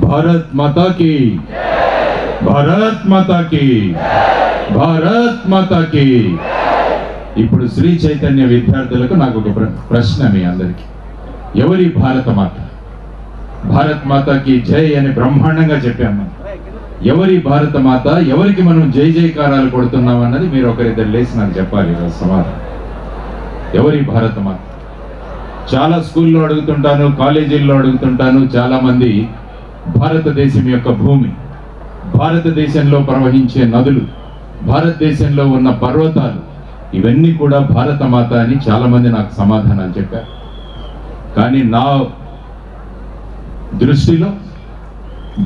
భారత్ మాతా key, Bharat మాతా key, Bharat మాతా key. ఇప్పుడు శ్రీ చైతన్య విద్యార్థులకు నాకు ఒక ప్రశ్న మీ అందరికీ. ఎవరి భారత మాత? భారత్ మాతాకి జై అని బ్రహ్మాండంగా చెప్పాము. ఎవరి భారత మాత? ఎవరికి మనం జై జయకారాలు కొడుతున్నాం అన్నది మీరు ఒకరిద్దరు లేచి నాకు చెప్పాలి సమాధానం. ఎవరి భారత మాత? చాలా స్కూల్లో అడుగుతుంటాను, కాలేజీల్లో అడుగుతుంటాను. చాలా మంది భారతదేశం యొక్క భూమి, భారతదేశంలో ప్రవహించే నదులు, భారతదేశంలో ఉన్న పర్వతాలు, ఇవన్నీ కూడా భారత మాత అని చాలా మంది నాకు సమాధానాలు చెప్పారు. కానీ నా దృష్టిలో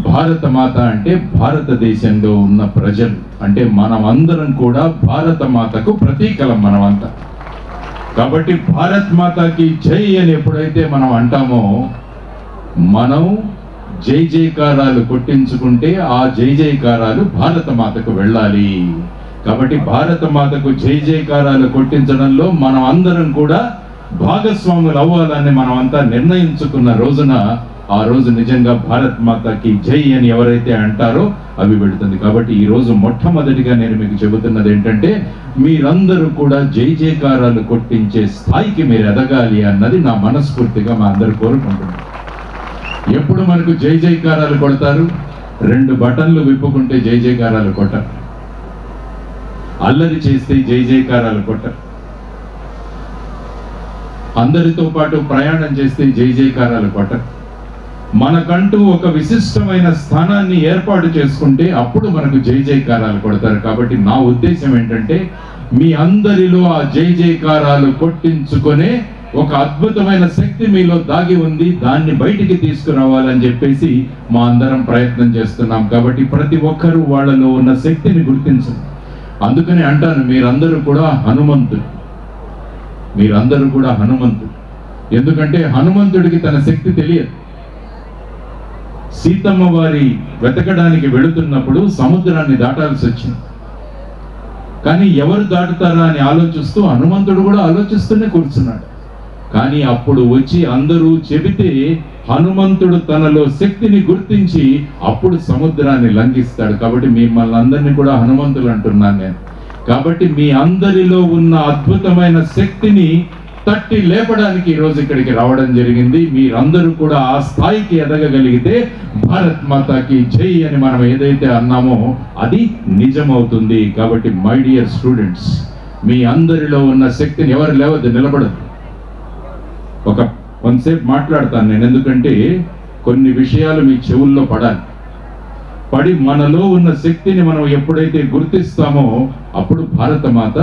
భారత మాత అంటే భారతదేశంలో ఉన్న ప్రజలు, అంటే మనం అందరం కూడా భారత మాతకు ప్రతీకలం మనమంతా. కాబట్టి భారత్ మాతాకి జై అని ఎప్పుడైతే మనం అంటామో, మనం జై జయకారాలు కొట్టించుకుంటే ఆ జై జయకారాలు భారత మాతకు వెళ్ళాలి. కాబట్టి భారత మాతకు జై జయకారాలు కొట్టించడంలో మనం అందరం కూడా భాగస్వాములు అవ్వాలని మనం అంతా నిర్ణయించుకున్న రోజున, ఆ రోజు నిజంగా భారత్ మాతాకి జై అని ఎవరైతే అంటారో అవి వెళుతుంది. కాబట్టి ఈ రోజు మొట్టమొదటిగా నేను మీకు చెబుతున్నది ఏంటంటే, మీరందరూ కూడా జై జయకారాలు కొట్టించే స్థాయికి మీరు ఎదగాలి అన్నది నా మనస్ఫూర్తిగా మా అందరూ కోరుకుంటున్నాను. ఎప్పుడు మనకు జై జయకారాలు కొడతారు? 2 బటన్లు విప్పుకుంటే జై జయకారాలు కొట్టరు, అల్లరి చేస్తే జై జయకారాలు కొట్టరు, అందరితో పాటు ప్రయాణం చేస్తే జై జయకారాలు కొట్టరు. మనకంటూ ఒక విశిష్టమైన స్థానాన్ని ఏర్పాటు చేసుకుంటే అప్పుడు మనకు జై జయకారాలు కొడతారు. కాబట్టి నా ఉద్దేశం ఏంటంటే, మీ అందరిలో ఆ జై జయకారాలు కొట్టించుకునే ఒక అద్భుతమైన శక్తి మీలో దాగి ఉంది, దాన్ని బయటికి తీసుకురావాలని చెప్పేసి మా అందరం ప్రయత్నం చేస్తున్నాం. కాబట్టి ప్రతి ఒక్కరూ వాళ్ళలో ఉన్న శక్తిని గుర్తించండి. అందుకని అంటాను, మీరందరూ కూడా హనుమంతుడు, మీరందరూ కూడా హనుమంతుడు. ఎందుకంటే హనుమంతుడికి తన శక్తి తెలియదు. సీతమ్మ వారి వెతకడానికి వెళుతున్నప్పుడు సముద్రాన్ని దాటాల్సి వచ్చింది. కానీ ఎవరు దాటుతారా అని ఆలోచిస్తూ హనుమంతుడు కూడా ఆలోచిస్తూనే కూర్చున్నాడు. కానీ అప్పుడు వచ్చి అందరూ చెబితే హనుమంతుడు తనలో శక్తిని గుర్తించి అప్పుడు సముద్రాన్ని లంఘిస్తాడు. కాబట్టి మిమ్మల్ని అందరినీ కూడా హనుమంతులు అంటున్నాను నేను. కాబట్టి మీ అందరిలో ఉన్న అద్భుతమైన శక్తిని తట్టి లేపడానికి ఈరోజు ఇక్కడికి రావడం జరిగింది. మీరందరూ కూడా ఆ స్థాయికి ఎదగగలిగితే భారత్ మాతాకి జై అని మనం ఏదైతే అన్నామో అది నిజమవుతుంది. కాబట్టి మై డియర్ స్టూడెంట్స్, మీ అందరిలో ఉన్న శక్తిని ఎవరు లేవద్దు, నిలబడదు. కొంతసేపు మాట్లాడతాను నేను, ఎందుకంటే కొన్ని విషయాలు మీ చెవుల్లో పడి మనలో ఉన్న శక్తిని మనం ఎప్పుడైతే గుర్తిస్తామో అప్పుడు భారత మాత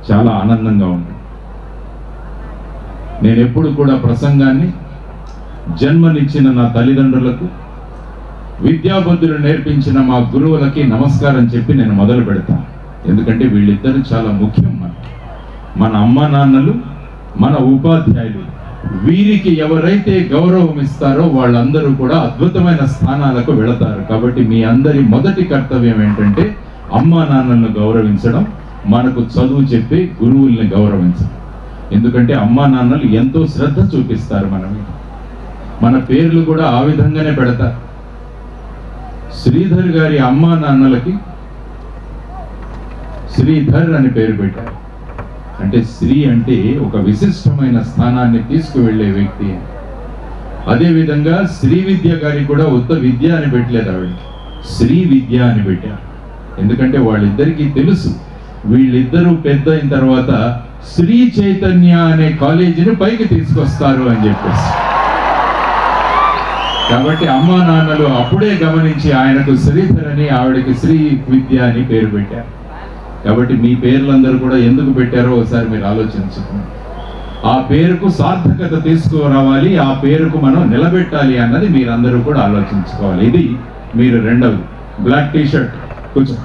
చాలా ఆనందంగా ఉంటుంది. నేను ఎప్పుడు కూడా ప్రసంగాన్ని జన్మనిచ్చిన నా తల్లిదండ్రులకు, విద్యాబుద్ధులు నేర్పించిన మా గురువులకి నమస్కారం చెప్పి నేను మొదలు పెడతాను. ఎందుకంటే వీళ్ళిద్దరూ చాలా ముఖ్యం. మన అమ్మ నాన్నలు, మన ఉపాధ్యాయులు, వీరికి ఎవరైతే గౌరవం ఇస్తారో వాళ్ళందరూ కూడా అద్భుతమైన స్థానాలకు వెళతారు. కాబట్టి మీ అందరి మొదటి కర్తవ్యం ఏంటంటే అమ్మా నాన్నలను గౌరవించడం, మనకు చదువు చెప్పే గురువుల్ని గౌరవించడం. ఎందుకంటే అమ్మా నాన్నలు ఎంతో శ్రద్ధ చూపిస్తారు మన మీద. మన పేర్లు కూడా ఆ విధంగానే పెడతారు. శ్రీధర్ గారి అమ్మా నాన్నలకి శ్రీధర్ అని పేరు పెట్టారు. అంటే శ్రీ అంటే ఒక విశిష్టమైన స్థానాన్ని తీసుకువెళ్ళే వ్యక్తి. అదేవిధంగా శ్రీ విద్య గారికి కూడా ఉత్త విద్య అని పెట్టలేదు, ఆవిడకి శ్రీ విద్య అని పెట్టారు. ఎందుకంటే వాళ్ళిద్దరికీ తెలుసు వీళ్ళిద్దరూ పెద్ద అయిన తర్వాత శ్రీ చైతన్య అనే కాలేజీని పైకి తీసుకొస్తారు అని చెప్పేసి. కాబట్టి అమ్మా నాన్నలు అప్పుడే గమనించి ఆయనకు శ్రీధర్ అని, ఆవిడకి శ్రీ విద్య అని పేరు పెట్టారు. కాబట్టి మీ పేర్లందరూ కూడా ఎందుకు పెట్టారో ఒకసారి మీరు ఆలోచించుకోండి. ఆ పేరుకు సార్థకత తీసుకురావాలి, ఆ పేరుకు మనం నిలబెట్టాలి అన్నది మీరందరూ కూడా ఆలోచించుకోవాలి. ఇది మీరు రెండవది. బ్లాక్ టీ షర్ట్ కూర్చో,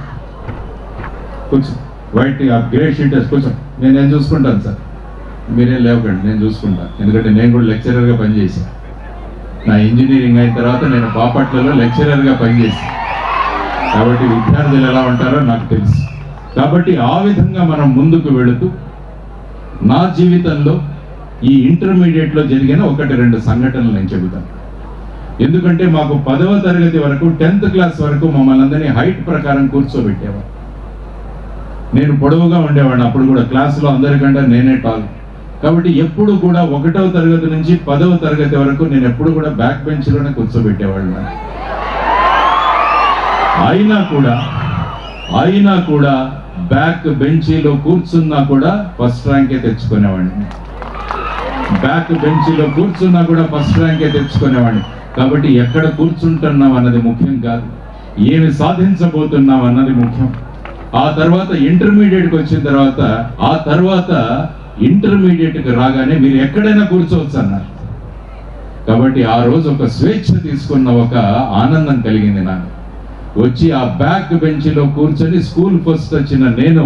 వైట్ గ్రే షీట్ కూర్చో. నేనేం చూసుకుంటాను సార్, మీరేం లేవకండి, నేను చూసుకుంటాను. ఎందుకంటే నేను కూడా లెక్చరర్గా పనిచేశాను. నా ఇంజనీరింగ్ అయిన తర్వాత నేను బాపట్లలో లెక్చరర్గా పనిచేశాను. కాబట్టి విద్యార్థులు ఎలా ఉంటారో నాకు తెలుసు. కాబట్టి ఆ విధంగా మనం ముందుకు వెళుతూ నా జీవితంలో ఈ ఇంటర్మీడియట్లో జరిగిన 1-2 సంఘటనలు నేను చెబుతాను. ఎందుకంటే మాకు 10వ తరగతి వరకు 10th క్లాస్ వరకు మమ్మల్ని అందరినీ హైట్ ప్రకారం కూర్చోబెట్టేవారు. నేను పొడవుగా ఉండేవాడిని, అప్పుడు కూడా క్లాసులో అందరికంటే నేనే టాల్. కాబట్టి ఎప్పుడు కూడా 1వ తరగతి నుంచి 10వ తరగతి వరకు నేను ఎప్పుడు కూడా బ్యాక్ బెంచ్లోనే కూర్చోబెట్టేవాళ్ళు. అయినా కూడా బ్యాక్ బెంచీలో కూర్చున్నా కూడా ఫస్ట్ ర్యాంకే తెచ్చుకునేవాడిని. బ్యాక్ బెంచీలో కూర్చున్నా కూడా ఫస్ట్ ర్యాంకే తెచ్చుకునేవాడిని. కాబట్టి ఎక్కడ కూర్చుంటున్నాం అన్నది ముఖ్యం కాదు, ఏమి సాధించబోతున్నాం అన్నది ముఖ్యం. ఆ తర్వాత ఇంటర్మీడియట్కి వచ్చిన తర్వాత ఇంటర్మీడియట్కి రాగానే మీరు ఎక్కడైనా కూర్చోవచ్చు అన్నారు. కాబట్టి ఆ రోజు ఒక స్వేచ్ఛ తీసుకున్న ఒక ఆనందం కలిగింది నాకు. వచ్చి ఆ బ్యాక్ బెంచీలో కూర్చొని స్కూల్ ఫస్ట్ వచ్చిన నేను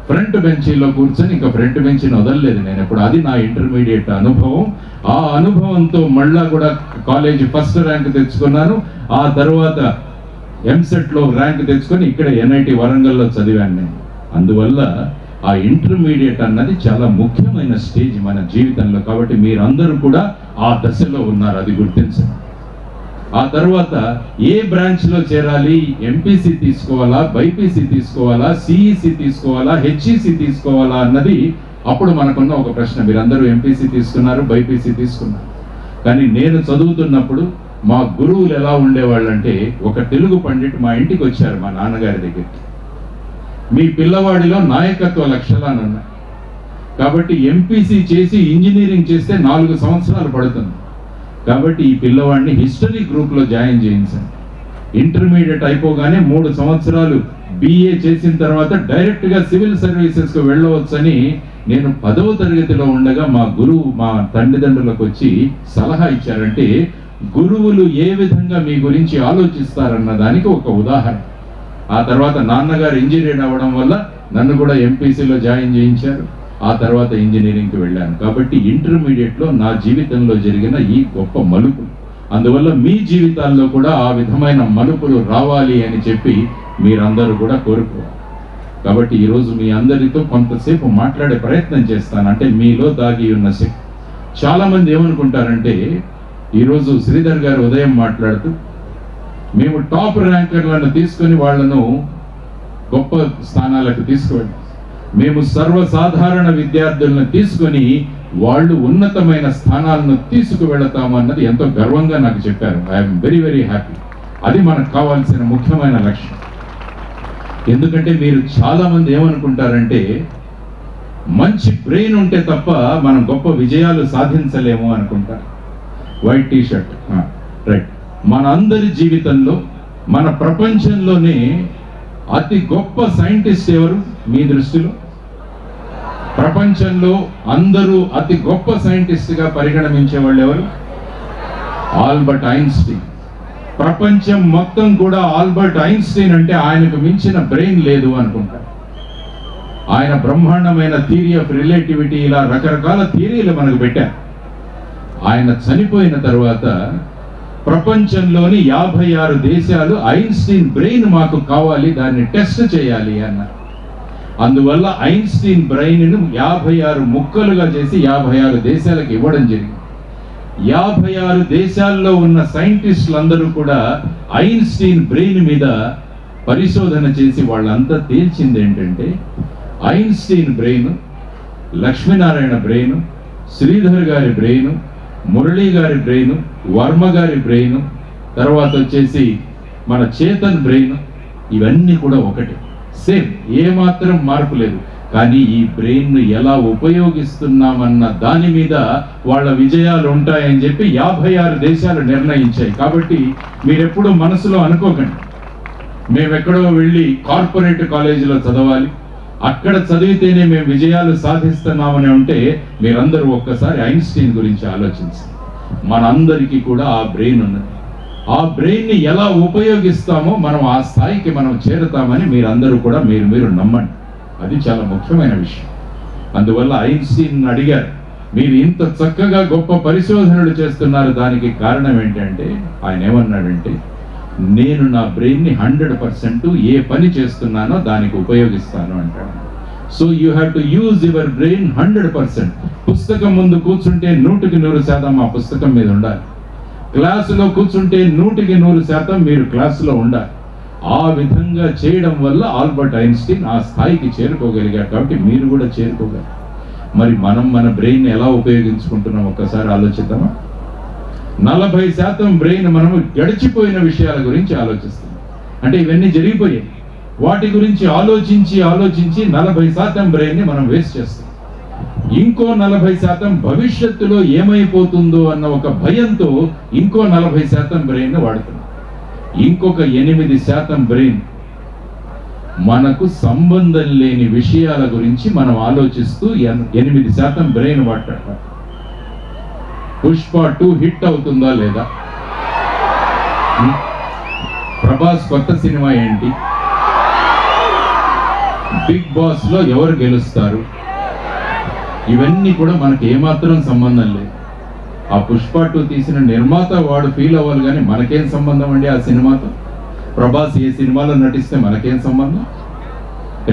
ఫ్రంట్ బెంచీలో కూర్చొని ఇంకా ఫ్రంట్ బెంచీని వదలలేదు నేను ఎప్పుడు. అది నా ఇంటర్మీడియట్ అనుభవం. ఆ అనుభవంతో మళ్ళా కూడా కాలేజీ ఫస్ట్ ర్యాంక్ తెచ్చుకున్నాను. ఆ తర్వాత ఎంసెట్లో ర్యాంక్ తెచ్చుకొని ఇక్కడ ఎన్ఐటి వరంగల్లో చదివాను నేను. అందువల్ల ఆ ఇంటర్మీడియట్ అన్నది చాలా ముఖ్యమైన స్టేజ్ మన జీవితంలో. కాబట్టి మీరందరూ కూడా ఆ దశలో ఉన్నారు, అది గుర్తించండి. ఆ తర్వాత ఏ బ్రాంచ్లో చేరాలి, ఎంపీసీ తీసుకోవాలా, బైపీసీ తీసుకోవాలా, సిఈసి తీసుకోవాలా, హెచ్ఈసి తీసుకోవాలా అన్నది అప్పుడు మనకున్న ఒక ప్రశ్న. మీరందరూ ఎంపీసీ తీసుకున్నారు, బైపీసీ తీసుకున్నారు. కానీ నేను చదువుతున్నప్పుడు మా గురువులు ఎలా ఉండేవాళ్ళంటే, ఒక తెలుగు పండిట్ మా ఇంటికి వచ్చారు మా నాన్నగారి దగ్గరికి. మీ పిల్లవాడిలో నాయకత్వ లక్షణాలు ఉన్నాయి, కాబట్టి ఎంపీసీ చేసి ఇంజనీరింగ్ చేస్తే 4 సంవత్సరాలు పడుతుంది. కాబట్టి ఈ పిల్లవాడిని హిస్టరీ గ్రూప్లో జాయిన్ చేయించాను. ఇంటర్మీడియట్ అయిపోగానే 3 సంవత్సరాలు BA చేసిన తర్వాత డైరెక్ట్గా సివిల్ సర్వీసెస్కు వెళ్ళవచ్చని నేను 10వ తరగతిలో ఉండగా మా గురువు మా తల్లిదండ్రులకు వచ్చి సలహా ఇచ్చారంటే, గురువులు ఏ విధంగా మీ గురించి ఆలోచిస్తారన్న దానికి ఒక ఉదాహరణ. ఆ తర్వాత నాన్నగారు ఇంజనీర్ అవ్వడం వల్ల నన్ను కూడా ఎంపీసీలో జాయిన్ చేయించారు. ఆ తర్వాత ఇంజనీరింగ్కి వెళ్ళాను. కాబట్టి ఇంటర్మీడియట్లో నా జీవితంలో జరిగిన ఈ గొప్ప మలుపు. అందువల్ల మీ జీవితాల్లో కూడా ఆ విధమైన మలుపులు రావాలి అని చెప్పి మీరందరూ కూడా కోరుకోవాలి. కాబట్టి ఈరోజు మీ అందరితో కొంతసేపు మాట్లాడే ప్రయత్నం చేస్తాను, అంటే మీలో దాగి ఉన్న శక్తి. చాలామంది ఏమనుకుంటారంటే, ఈరోజు శ్రీధర్ గారు ఉదయం మాట్లాడుతూ మేము టాప్ ర్యాంకర్లను తీసుకొని వాళ్లను గొప్ప స్థానాలకు తీసుకువెళ్ళాం, మేము సర్వసాధారణ విద్యార్థులను తీసుకొని వాళ్ళు ఉన్నతమైన స్థానాలను తీసుకువెళతాము అన్నది ఎంతో గర్వంగా నాకు చెప్పారు. I'm very very happy. అది మనకు కావాల్సిన ముఖ్యమైన లక్ష్యం. ఎందుకంటే మీరు చాలామంది ఏమనుకుంటారంటే, మంచి బ్రెయిన్ ఉంటే తప్ప మనం గొప్ప విజయాలు సాధించలేము అనుకుంటారు. White T-shirt right. మన అందరి జీవితంలో, మన ప్రపంచంలోనే అతి గొప్ప సైంటిస్ట్ ఎవరు మీ దృష్టిలో? ప్రపంచంలో అందరూ అతి గొప్ప సైంటిస్ట్గా పరిగణించే వాళ్ళు ఎవరు? Albert Einstein. ప్రపంచం మొత్తం కూడా ఆల్బర్ట్ ఐన్స్టీన్ అంటే ఆయనకు మించిన బ్రెయిన్ లేదు అనుకుంటారు. ఆయన బ్రహ్మాండమైన థియరీ ఆఫ్ రిలేటివిటీ, ఇలా రకరకాల థియరీలు మనకు పెట్టారు. ఆయన చనిపోయిన తర్వాత ప్రపంచంలోని 56 దేశాలు ఐన్స్టీన్ బ్రెయిన్ మాకు కావాలి, దాన్ని టెస్ట్ చేయాలి అన్నారు. అందువల్ల ఐన్స్టీన్ బ్రెయిన్ను 56 ముక్కలుగా చేసి 56 దేశాలకు ఇవ్వడం జరిగింది. 56 దేశాల్లో ఉన్న సైంటిస్టులందరూ కూడా ఐన్స్టీన్ బ్రెయిన్ మీద పరిశోధన చేసి వాళ్ళంతా తేల్చింది ఏంటంటే, Einstein brain, Lakshminarayana brain, Sridhar గారి బ్రెయిన్, మురళీ గారి బ్రెయిన్, వర్మ గారి బ్రెయిన్, తర్వాత వచ్చేసి మన చేతన్ బ్రెయిన్, ఇవన్నీ కూడా ఒకటి, సేమ్, ఏమాత్రం మార్పు లేదు. కానీ ఈ బ్రెయిన్ను ఎలా ఉపయోగిస్తున్నామన్న దాని మీద వాళ్ళ విజయాలు ఉంటాయని చెప్పి 56 దేశాలు నిర్ణయించాయి. కాబట్టి మీరెప్పుడూ మనసులో అనుకోకండి, మేమెక్కడో వెళ్ళి కార్పొరేట్ కాలేజీలో చదవాలి, అక్కడ చదివితేనే మేము విజయాలు సాధిస్తున్నామని ఉంటే మీరందరూ ఒక్కసారి ఐన్స్టీన్ గురించి ఆలోచించండి. మనందరికీ కూడా ఆ బ్రెయిన్ ఉన్నది. ఆ బ్రెయిన్ని ఎలా ఉపయోగిస్తామో మనం ఆ స్థాయికి మనం చేరుతామని మీరందరూ కూడా మీరు నమ్మండి. అది చాలా ముఖ్యమైన విషయం. అందువల్ల ఐన్స్టీన్ అడిగారు, మీరు ఇంత చక్కగా గొప్ప పరిశోధనలు చేస్తున్నారు, దానికి కారణం ఏంటంటే, ఆయన ఏమన్నాడంటే, నేను నా బ్రెయిన్ని 100% ఏ పని చేస్తున్నానో దానికి ఉపయోగిస్తాను అంటాడు. So you have to use your brain 100%. పుస్తకం ముందు కూర్చుంటే 100% ఆ పుస్తకం మీద ఉండాలి. క్లాసులో కూర్చుంటే 100% మీరు క్లాసులో ఉండాలి. ఆ విధంగా చేయడం వల్ల ఆల్బర్ట్ ఐన్స్టీన్ ఆ స్థాయికి చేరుకోగలిగారు. కాబట్టి మీరు కూడా చేరుకోగలరు. మరి మనం మన బ్రెయిన్ ఎలా ఉపయోగించుకుంటున్నాం ఒక్కసారి ఆలోచిద్దామా? 40% బ్రెయిన్ మనము గడిచిపోయిన విషయాల గురించి ఆలోచిస్తున్నాం. అంటే ఇవన్నీ జరిగిపోయాయి, వాటి గురించి ఆలోచించి 40% బ్రెయిన్ని మనం వేస్ట్ చేస్తాం. ఇంకో 40% భవిష్యత్తులో ఏమైపోతుందో అన్న ఒక భయంతో ఇంకో 40% బ్రెయిన్ వాడుతున్నాం. ఇంకొక 8% బ్రెయిన్ మనకు సంబంధం లేని విషయాల గురించి మనం ఆలోచిస్తూ 8% బ్రెయిన్ వాడతాం. పుష్ప 2 హిట్ అవుతుందా లేదా, ప్రభాస్ కొత్త సినిమా ఏంటి, బిగ్ బాస్ లో ఎవరు గెలుస్తారు, ఇవన్నీ కూడా మనకి ఏమాత్రం సంబంధం లేదు. ఆ పుష్ప 2 తీసిన నిర్మాత వాడు ఫీల్ అవ్వాలి, కానీ మనకేం సంబంధం అండి ఆ సినిమాతో? ప్రభాస్ ఏ సినిమాలో నటిస్తే మనకేం సంబంధం?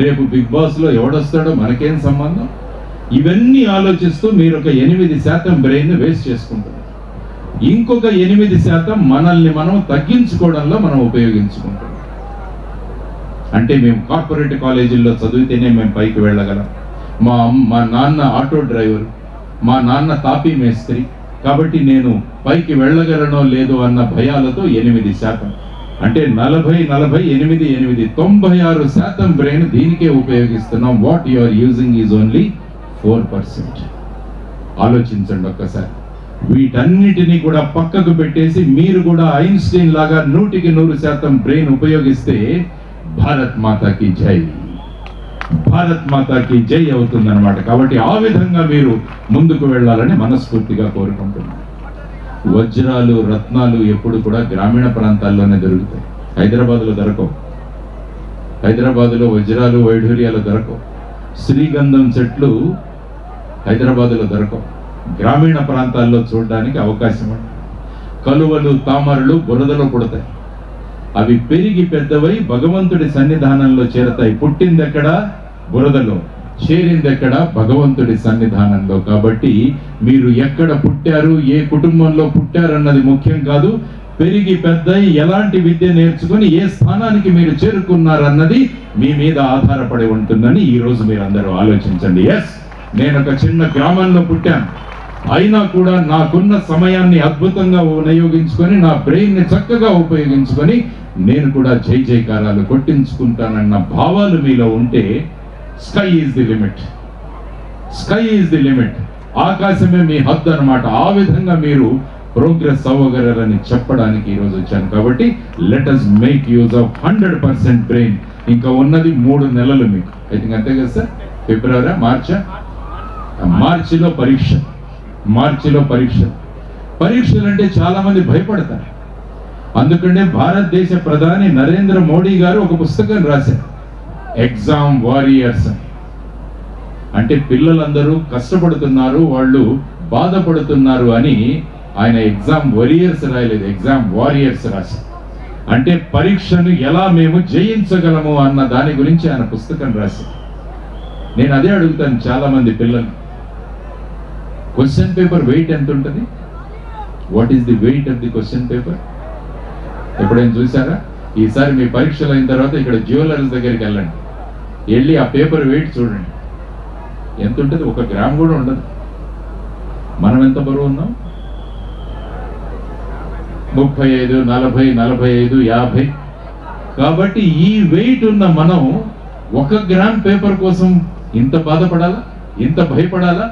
రేపు బిగ్ బాస్ లో ఎవడొస్తాడో మనకేం సంబంధం? ఇవన్నీ ఆలోచిస్తూ మీరు ఒక 8% బ్రెయిన్ వేస్ట్ చేసుకుంటారు. ఇంకొక 8% మనల్ని మనం తగ్గించుకోవడంలో మనం ఉపయోగించుకుంటాం. అంటే మేము కార్పొరేట్ కాలేజీల్లో చదివితేనే మేము పైకి వెళ్ళగలం. మా నాన్న ఆటో డ్రైవర్, మా నాన్న తాపీ మేస్త్రి, కాబట్టి నేను పైకి వెళ్ళగలనో లేదో అన్న భయాలతో 8%. అంటే 40, 8, 96% బ్రెయిన్ దీనికే ఉపయోగిస్తున్నాం. What you are using is only 4%. ఆలోచించండి ఒక్కసారి. వీటన్నిటినీ కూడా పక్కకు పెట్టేసి మీరు కూడా ఐన్స్టీన్ లాగా 100% బ్రెయిన్ ఉపయోగిస్తే భారత్ మాతాకి జై, భారత్ మాతాకి జై అవుతుందన్నమాట. కాబట్టి ఆ విధంగా మీరు ముందుకు వెళ్ళాలని మనస్ఫూర్తిగా కోరుకుంటున్నాను. వజ్రాలు, రత్నాలు ఎప్పుడు కూడా గ్రామీణ ప్రాంతాల్లోనే దొరుకుతాయి. హైదరాబాద్లో దొరకవు. హైదరాబాద్లో వజ్రాలు, వైఢూర్యాలు దొరకవు. శ్రీగంధం చెట్లు హైదరాబాద్లో దొరకవు. గ్రామీణ ప్రాంతాల్లో చూడడానికి అవకాశం ఉంది. కలువలు, తామరలు బురదలో పుడతాయి. అవి పెరిగి పెద్దవై భగవంతుడి సన్నిధానంలో చేరతాయి. పుట్టిందెక్కడ? బురదలో. చేరిందెక్కడ? భగవంతుడి సన్నిధానంలో. కాబట్టి మీరు ఎక్కడ పుట్టారు, ఏ కుటుంబంలో పుట్టారన్నది ముఖ్యం కాదు. పెరిగి పెద్దయి ఎలాంటి విద్య నేర్చుకుని ఏ స్థానానికి మీరు చేరుకున్నారన్నది మీ మీద ఆధారపడి ఉంటుందని ఈరోజు మీరు అందరూ ఆలోచించండి. ఎస్, నేను ఒక చిన్న గ్రామంలో పుట్టాను, అయినా కూడా నాకున్న సమయాన్ని అద్భుతంగా వినియోగించుకొని నా బ్రెయిన్ని చక్కగా ఉపయోగించుకొని నేను కూడా జై జైకారాలు కొట్టించుకుంటానన్న భావాలు మీలో ఉంటే sky is the limit. Sky is the limit. ఆకాశమే మీ హద్దు అన్నమాట. ఆ విధంగా మీరు ప్రోగ్రెస్ అవ్వగలరని చెప్పడానికి ఈరోజు వచ్చాను. కాబట్టి let us make use of 100% brain. ఇంకా ఉన్నది 3 నెలలు మీకు. ఐ థింక్ అంతే కదా సార్? ఫిబ్రవరి, మార్చిలో పరీక్ష. మార్చిలో పరీక్షలు అంటే చాలా మంది భయపడతారు. అందుకనే భారతదేశ ప్రధాని నరేంద్ర మోడీ గారు ఒక పుస్తకం రాశారు, ఎగ్జామ్ వారియర్స్. అంటే పిల్లలందరూ కష్టపడుతున్నారు, వాళ్ళు బాధపడుతున్నారు అని ఆయన ఎగ్జామ్ వారియర్స్ రాయలేదు, ఎగ్జామ్ వారియర్స్ రాశారు. అంటే పరీక్షను ఎలా మేము జయించగలము అన్న దాని గురించి ఆయన పుస్తకం రాశారు. నేను అదే అడుగుతాను చాలా మంది పిల్లలు, క్వశ్చన్ పేపర్ వెయిట్ ఎంత ఉంటుంది? What is the weight of the question paper? ఎప్పుడైనా చూసారా? ఈసారి మీ పరీక్షలు అయిన తర్వాత ఇక్కడ జ్యువెలర్స్ దగ్గరికి వెళ్ళండి, వెళ్ళి ఆ పేపర్ వెయిట్ చూడండి ఎంత ఉంటుంది. 1 గ్రామ్ కూడా ఉండదు. మనం ఎంత బరువు ఉన్నాం? 35, 40, 45, 50. కాబట్టి ఈ వెయిట్ ఉన్న మనం 1 గ్రామ్ పేపర్ కోసం ఇంత బాధపడాలా, ఇంత భయపడాలా?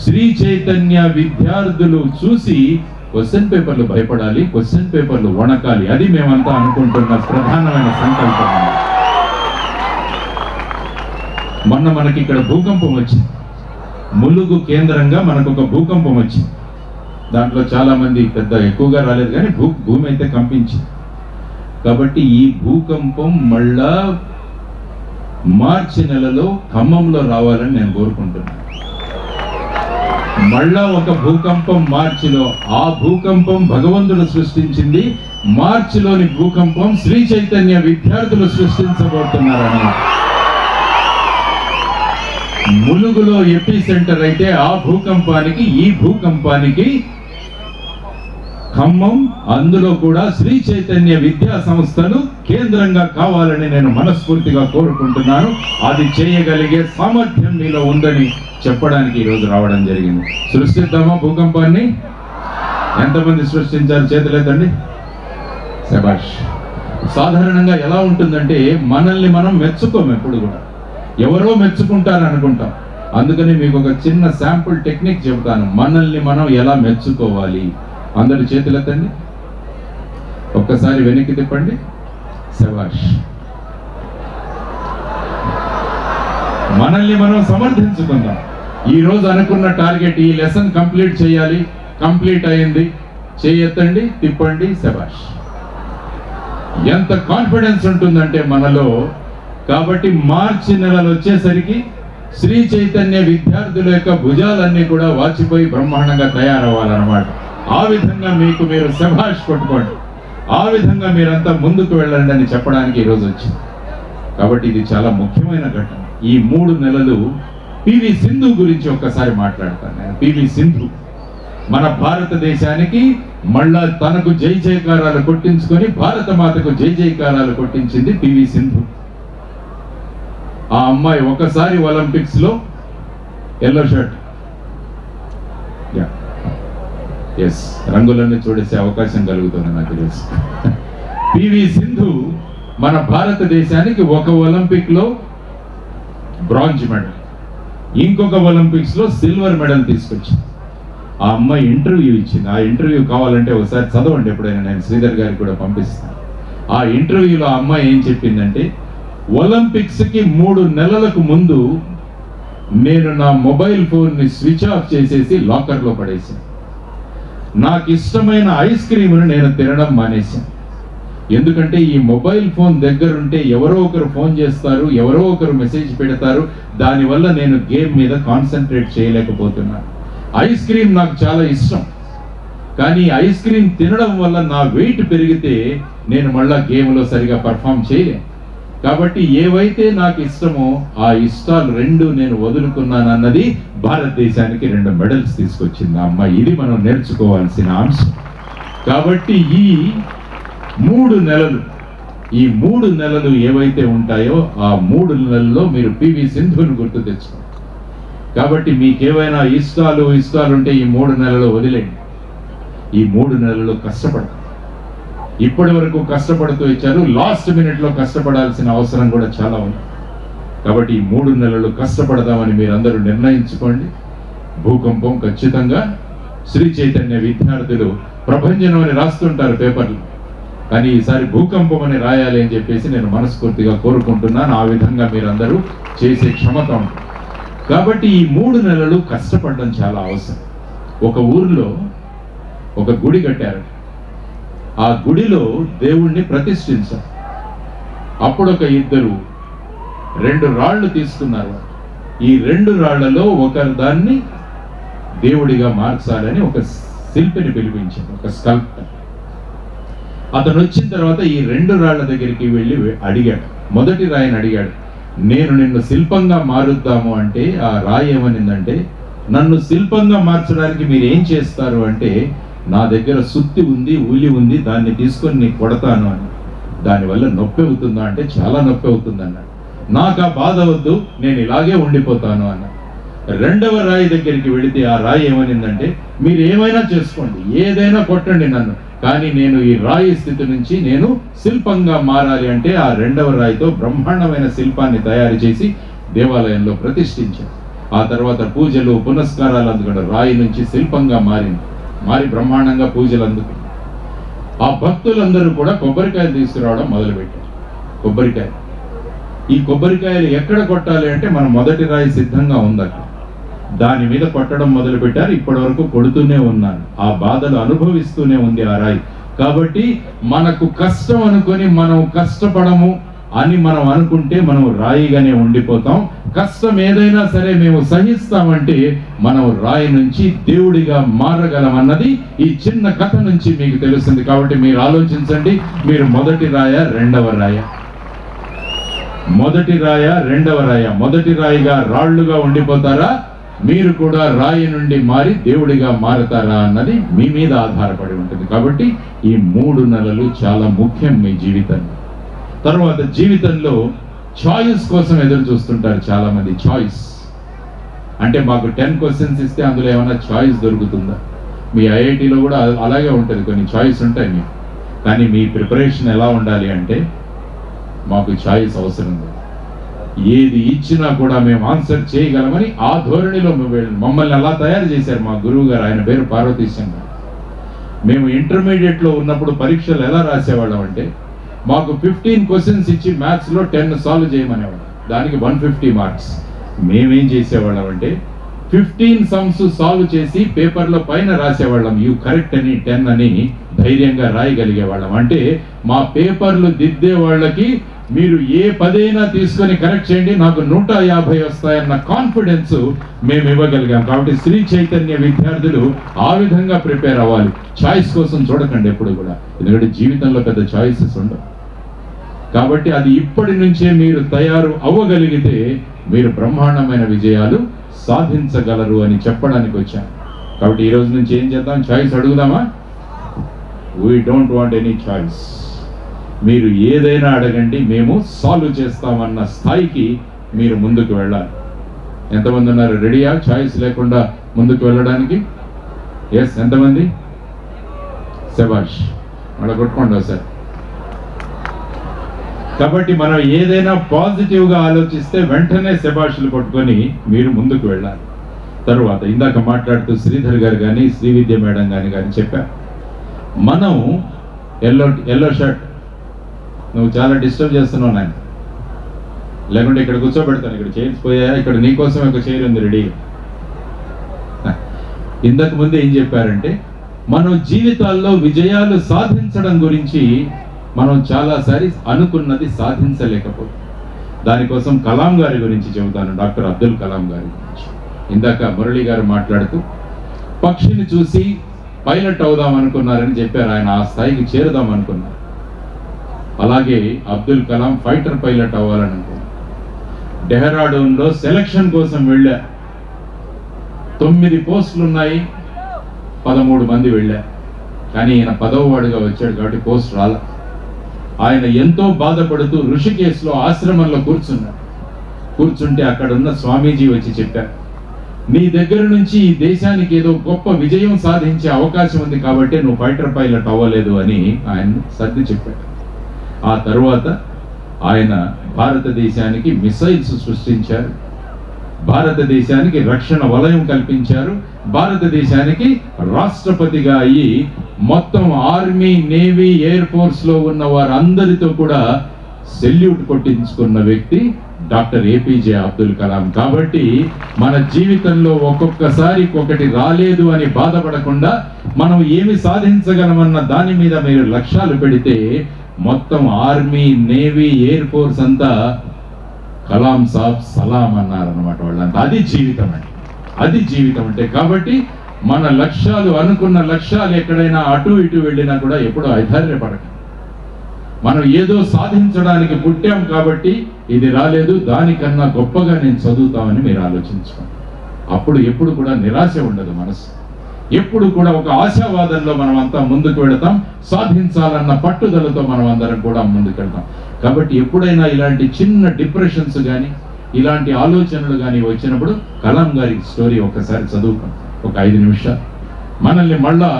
శ్రీ చైతన్య విద్యార్థులు చూసి క్వశ్చన్ పేపర్లు భయపడాలి, క్వశ్చన్ పేపర్లు వణకాలి. అది మేమంతా అనుకుంటున్న ప్రధానమైన సంకల్పం. మొన్న మనకి ఇక్కడ భూకంపం వచ్చింది. ములుగు కేంద్రంగా మనకు ఒక భూకంపం వచ్చింది. దాంట్లో చాలా మంది పెద్ద ఎక్కువగా రాలేదు, కానీ భూమి అయితే కంపించింది. కాబట్టి ఈ భూకంపం మళ్ళా మార్చి నెలలో ఖమ్మంలో రావాలని నేను కోరుకుంటున్నాను. మళ్ళా ఒక భూకంపం మార్చిలో. ఆ భూకంపం భగవంతుడు సృష్టించింది, మార్చిలోని భూకంపం శ్రీ చైతన్య విద్యార్థులు సృష్టించబోతున్నారని. ములుగులో ఎపి సెంటర్ అయితే ఆ భూకంపానికి ఈ భూకంపానికి ఖమ్మం, అందులో కూడా శ్రీ చైతన్య విద్యా సంస్థలు కేంద్రంగా కావాలని నేను మనస్ఫూర్తిగా కోరుకుంటున్నాను. అది చేయగలిగే సామర్థ్యం మీలో ఉందని చెప్పడానికి ఈరోజు రావడం జరిగింది. సృష్టిద్దామా భూకంపాన్ని? ఎంతమంది సృష్టించారు? చేతులేదండి. శభాష్. సాధారణంగా ఎలా ఉంటుందంటే మనల్ని మనం మెచ్చుకోము, ఎప్పుడు కూడా ఎవరో మెచ్చుకుంటారు అనుకుంటాం. అందుకని మీకు ఒక చిన్న శాంపుల్ టెక్నిక్ చెబుతాను, మనల్ని మనం ఎలా మెచ్చుకోవాలి. అందరు చేతులెత్తండి, ఒక్కసారి వెనక్కి తిప్పండి. శభాష్. మనల్ని మనం సమర్థించుకుందాం. ఈ రోజు అనుకున్న టార్గెట్, ఈ లెసన్ కంప్లీట్ చేయాలి, కంప్లీట్ అయింది. చేయెత్తండి, తిప్పండి. శభాష్. ఎంత కాన్ఫిడెన్స్ ఉంటుందంటే మనలో. కాబట్టి మార్చి నెలలు వచ్చేసరికి శ్రీ చైతన్య విద్యార్థుల యొక్క భుజాలన్నీ కూడా వాచిపోయి బ్రహ్మాండంగా తయారవ్వాలన్నమాట. ఆ విధంగా మీకు మీరు శభాష్ కొట్టుకోండి. ఆ విధంగా మీరంతా ముందుకు వెళ్ళండి అని చెప్పడానికి ఈరోజు వచ్చింది. కాబట్టి ఇది చాలా ముఖ్యమైన ఘట్టం. ఈ 3 నెలలు పివి సింధు గురించి ఒక్కసారి మాట్లాడతాను నేను. పివి సింధు మన భారతదేశానికి మళ్ళా తనకు జై జయకారాలు కొట్టించుకొని భారత మాతకు జై జయకారాలు కొట్టించింది పివి సింధు. ఆ అమ్మాయి ఒకసారి ఒలింపిక్స్ లో ఎల్లో షర్ట్, ఎస్, రంగులన్నీ చూడేసే అవకాశం కలుగుతుంది నాకు తెలుసు. పివి సింధు మన భారతదేశానికి ఒక ఒలింపిక్ లో బ్రాంజ్ మెడల్, ఇంకొక ఒలింపిక్స్ లో సిల్వర్ మెడల్ తీసుకొచ్చింది. ఆ అమ్మాయి ఇంటర్వ్యూ ఇచ్చింది. ఆ ఇంటర్వ్యూ కావాలంటే ఒకసారి చదవండి, ఎప్పుడైనా నేను శ్రీధర్ గారికి కూడా పంపిస్తాను. ఆ ఇంటర్వ్యూలో ఆ అమ్మాయి ఏం చెప్పిందంటే, ఒలింపిక్స్ కి 3 నెలలకు ముందు నేను నా మొబైల్ ఫోన్ ని స్విచ్ ఆఫ్ చేసేసి లాకర్ లో పడేసాను. నాకు ఇష్టమైన ఐస్ క్రీమ్ను నేను తినడం మానేశాను. ఎందుకంటే ఈ మొబైల్ ఫోన్ దగ్గర ఉంటే ఎవరో ఒకరు ఫోన్ చేస్తారు, ఎవరో ఒకరు మెసేజ్ పెడతారు. దానివల్ల నేను గేమ్ మీద కాన్సన్ట్రేట్ చేయలేకపోతున్నాను. ఐస్ క్రీమ్ నాకు చాలా ఇష్టం, కానీ ఐస్ క్రీమ్ తినడం వల్ల నా వెయిట్ పెరిగితే నేను మళ్ళా గేమ్లో సరిగా పర్ఫామ్ చేయలేను. కాబట్టి ఏవైతే నాకు ఇష్టమో ఆ ఇష్టాలు 2 నేను వదులుకున్నాను అన్నది భారతదేశానికి 2 మెడల్స్ తీసుకొచ్చింది ఆ అమ్మాయి. ఇది మనం నేర్చుకోవాల్సిన అంశం. కాబట్టి ఈ 3 నెలలు, ఈ 3 నెలలు ఏవైతే ఉంటాయో ఆ 3 నెలల్లో మీరు పివి సింధుని గుర్తు తెచ్చుకోండి. కాబట్టి మీకేవైనా ఇష్టాలు ఉంటే ఈ 3 నెలలు వదిలేండి. ఈ 3 నెలలు కష్టపడతారు. ఇప్పటి వరకు కష్టపడుతూ ఇచ్చారు, లాస్ట్ మినిట్ లో కష్టపడాల్సిన అవసరం కూడా చాలా ఉంది. కాబట్టి ఈ 3 నెలలు కష్టపడదామని మీరందరూ నిర్ణయించుకోండి. భూకంపం ఖచ్చితంగా శ్రీ చైతన్య విద్యార్థులు ప్రభంజనం అని రాస్తుంటారు పేపర్లు, కానీ ఈసారి భూకంపం అని రాయాలి అని చెప్పేసి నేను మనస్ఫూర్తిగా కోరుకుంటున్నాను. ఆ విధంగా మీరందరూ చేసే క్షమత ఉంటుంది. కాబట్టి ఈ 3 నెలలు కష్టపడడం చాలా అవసరం. ఒక ఊరిలో ఒక గుడి కట్టారు. ఆ గుడిలో దేవుణ్ణి ప్రతిష్ఠించారు. అప్పుడు ఒక ఇద్దరు 2 రాళ్ళు తీసుకున్నారు. ఈ 2 రాళ్లలో ఒక దాన్ని దేవుడిగా మార్చాలని ఒక శిల్పిని పిలిపించారు, ఒక స్కల్ప్టర్. అతను వచ్చిన తర్వాత ఈ 2 రాళ్ల దగ్గరికి వెళ్ళి అడిగాడు. మొదటి రాయిని అడిగాడు, నేను నిన్ను శిల్పంగా మారుద్దాము అంటే ఆ రాయి ఏమనిందంటే, నన్ను శిల్పంగా మార్చడానికి మీరు ఏం చేస్తారు అంటే, నా దగ్గర సుత్తి ఉంది, ఉలి ఉంది, దాన్ని తీసుకొని నీకు కొడతాను అని. దానివల్ల నొప్పి అవుతుందా అంటే చాలా నొప్పి అవుతుంది అన్నాడు. నాకు ఆ బాధ వద్దు, నేను ఇలాగే ఉండిపోతాను అన్నాడు. 2వ రాయి దగ్గరికి వెళితే ఆ రాయి ఏమనిందంటే, మీరు ఏమైనా చేసుకోండి, ఏదైనా కొట్టండి నన్ను, కానీ నేను ఈ రాయి స్థితి నుంచి నేను శిల్పంగా మారాలి అంటే ఆ 2వ రాయితో బ్రహ్మాండమైన శిల్పాన్ని తయారు చేసి దేవాలయంలో ప్రతిష్ఠించారు. ఆ తర్వాత పూజలు పునస్కారాలు అందుకున్న రాయి నుంచి శిల్పంగా మారి బ్రహ్మాండంగా పూజలు అందుకు ఆ భక్తులందరూ కూడా కొబ్బరికాయలు తీసుకురావడం మొదలుపెట్టారు. ఈ కొబ్బరికాయలు ఎక్కడ కొట్టాలి అంటే మన మొదటి రాయి సిద్ధంగా ఉంది అక్కడ, దాని మీద కొట్టడం మొదలు పెట్టారు. ఇప్పటి వరకు కొడుతూనే ఉన్నారు. ఆ బాధలు అనుభవిస్తూనే ఉంది ఆ రాయి. కాబట్టి మనకు కష్టం అనుకొని మనం కష్టపడము అని మనం అనుకుంటే మనం రాయిగానే ఉండిపోతాం. కష్టం ఏదైనా సరే మేము సహిస్తామంటే మనం రాయి నుంచి దేవుడిగా మారగలమన్నది ఈ చిన్న కథ నుంచి మీకు తెలుస్తుంది. కాబట్టి మీరు ఆలోచించండి, మీరు మొదటి రాయ 2వ రాయ, మొదటి రాయ 2వ రాయ, మొదటి రాయిగా రాళ్లుగా ఉండిపోతారా, మీరు కూడా రాయి నుండి మారి దేవుడిగా మారతారా అన్నది మీ మీద ఆధారపడి ఉంటుంది. కాబట్టి ఈ 3 నెలలు చాలా ముఖ్యం మీ జీవితంలో. తర్వాత జీవితంలో చాయిస్ కోసం ఎదురు చూస్తుంటారు చాలా మంది. చాయిస్ అంటే మాకు 10 క్వశ్చన్స్ ఇస్తే అందులో ఏమైనా చాయిస్ దొరుకుతుందా? మీ ఐఐటీలో కూడా అలాగే ఉంటుంది, కొన్ని చాయిస్ ఉంటాయి మీకు. కానీ మీ ప్రిపరేషన్ ఎలా ఉండాలి అంటే మాకు చాయిస్ అవసరం లేదు, ఏది ఇచ్చినా కూడా మేము ఆన్సర్ చేయగలమని ఆ ధోరణిలో మమ్మల్ని అలా తయారు చేశారు మా గురువు గారు. ఆయన పేరు పార్వతీశం గారు. మేము ఇంటర్మీడియట్లో ఉన్నప్పుడు పరీక్షలు ఎలా రాసేవాళ్ళం అంటే మాకు 15 క్వశ్చన్స్ ఇచ్చి మ్యాథ్స్లో 10 సాల్వ్ చేయమనేవాళ్ళం, దానికి 150 మార్క్స్. మేమేం చేసేవాళ్ళం అంటే 15 సమ్స్ సాల్వ్ చేసి పేపర్లో పైన రాసేవాళ్ళం, యూ కరెక్ట్ అని 10 అని ధైర్యంగా రాయగలిగేవాళ్ళం. అంటే మా పేపర్లు దిద్దే వాళ్ళకి మీరు ఏ 10 అయినా తీసుకొని కరెక్ట్ చేయండి, నాకు 150 వస్తాయన్న కాన్ఫిడెన్స్ మేము ఇవ్వగలిగాం. కాబట్టి శ్రీ చైతన్య విద్యార్థులు ఆ విధంగా ప్రిపేర్ అవ్వాలి. చాయిస్ కోసం చూడకండి ఎప్పుడు కూడా, ఎందుకంటే జీవితంలో పెద్ద చాయిసెస్ ఉండవు. కాబట్టి అది ఇప్పటి నుంచే మీరు తయారు అవ్వగలిగితే మీరు బ్రహ్మాండమైన విజయాలు సాధించగలరు అని చెప్పడానికి వచ్చాను. కాబట్టి ఈ రోజు నుంచి ఏం చేద్దాం? చాయిస్ అడుగుదామా? We don't want any choice. మీరు ఏదైనా అడగండి, మేము సాల్వ్ చేస్తామన్న స్థాయికి మీరు ముందుకు వెళ్ళాలి. ఎంతమంది ఉన్నారు రెడీయా చాయిస్ లేకుండా ముందుకు వెళ్ళడానికి? ఎస్, ఎంతమంది? శభాష్, మళ్ళీ కొట్టుకోండి సార్. కాబట్టి మనం ఏదైనా పాజిటివ్గా ఆలోచిస్తే వెంటనే శభాషులు కొట్టుకొని మీరు ముందుకు వెళ్ళాలి. తరువాత ఇందాక మాట్లాడుతూ శ్రీధర్ గారు కానీ శ్రీవిద్య మేడం కానీ చెప్పారు, మనం ఎల్లో షర్ట్, నువ్వు చాలా డిస్టర్బ్ చేస్తున్నావు నాయన, లేకుంటే ఇక్కడ కూర్చోబెడతాను, ఇక్కడ చైర్స్ పోయా, ఇక్కడ నీకోసం ఒక చైర్ ఉంది రెడీగా. ఇంతకు ముందు ఏం చెప్పారంటే మనం జీవితాల్లో విజయాలు సాధించడం గురించి మనం చాలాసారి అనుకున్నది సాధించలేకపోతే, దానికోసం కలాం గారి గురించి చెబుతాను, డాక్టర్ అబ్దుల్ కలాం గారి గురించి. ఇందాక మురళి గారు మాట్లాడుతూ పక్షిని చూసి పైలట్ అవుదాం అనుకున్నారని చెప్పారు. ఆయన ఆ స్థాయికి చేరుదాం అనుకున్నారు. అలాగే అబ్దుల్ కలాం ఫైటర్ పైలట్ అవ్వాలని అనుకున్నారు. డెహ్రాడూన్లో సెలక్షన్ కోసం వెళ్ళారు. 9 పోస్టులు ఉన్నాయి, 13 మంది వెళ్ళారు. కానీ ఈయన 10వ వాడుగా వచ్చాడు కాబట్టి పోస్ట్ రాల. ఆయన ఎంతో బాధపడుతూ ఋషికేశ్లో ఆశ్రమంలో కూర్చుంటే అక్కడ ఉన్న స్వామీజీ వచ్చి చెప్పారు, నీ దగ్గర నుంచి ఈ దేశానికి ఏదో గొప్ప విజయం సాధించే అవకాశం ఉంది కాబట్టి నువ్వు ఫైటర్ పైలట్ అవ్వలేదు అని ఆయన సర్ది చెప్పాడు. ఆ తరువాత ఆయన భారతదేశానికి మిసైల్స్ సృష్టించారు, భారతదేశానికి రక్షణ వలయం కల్పించారు, భారతదేశానికి రాష్ట్రపతిగా అయ్యి మొత్తం ఆర్మీ, నేవీ, ఎయిర్ ఫోర్స్ లో ఉన్న వారందరితో కూడా సెల్యూట్ కొట్టించుకున్న వ్యక్తి డాక్టర్ ఏపీజే అబ్దుల్ కలాం. కాబట్టి మన జీవితంలో ఒక్కొక్కసారి ఒకటి రాలేదు అని బాధపడకుండా మనం ఏమి సాధించగలమన్న దాని మీద మీరు లక్ష్యాలు పెడితే మొత్తం ఆర్మీ, నేవీ, ఎయిర్ ఫోర్స్ అంతా కలాం సాబ్ సలాం అన్నారన్నమాట వాళ్ళంతా. అది జీవితం అంటే, అది జీవితం అంటే. కాబట్టి మన లక్ష్యాలు, అనుకున్న లక్ష్యాలు ఎక్కడైనా అటు ఇటు వెళ్ళినా కూడా ఎప్పుడూ ఐదార్యపడకండి. మనం ఏదో సాధించడానికి పుట్టాం కాబట్టి ఇది రాలేదు, దానికన్నా గొప్పగా నేను చదువుతామని మీరు ఆలోచించుకోండి. అప్పుడు ఎప్పుడు కూడా నిరాశ ఉండదు మనసు. ఎప్పుడు కూడా ఒక ఆశావాదంలో మనం అంతా ముందుకు వెళతాం, సాధించాలన్న పట్టుదలతో మనం అందరం కూడా ముందుకు వెళ్తాం. కాబట్టి ఎప్పుడైనా ఇలాంటి చిన్న డిప్రెషన్స్ కానీ ఇలాంటి ఆలోచనలు కానీ వచ్చినప్పుడు కలాం గారి స్టోరీ ఒకసారి చదువుకోండి, ఒక 5 నిమిషాలు. మనల్ని మళ్ళా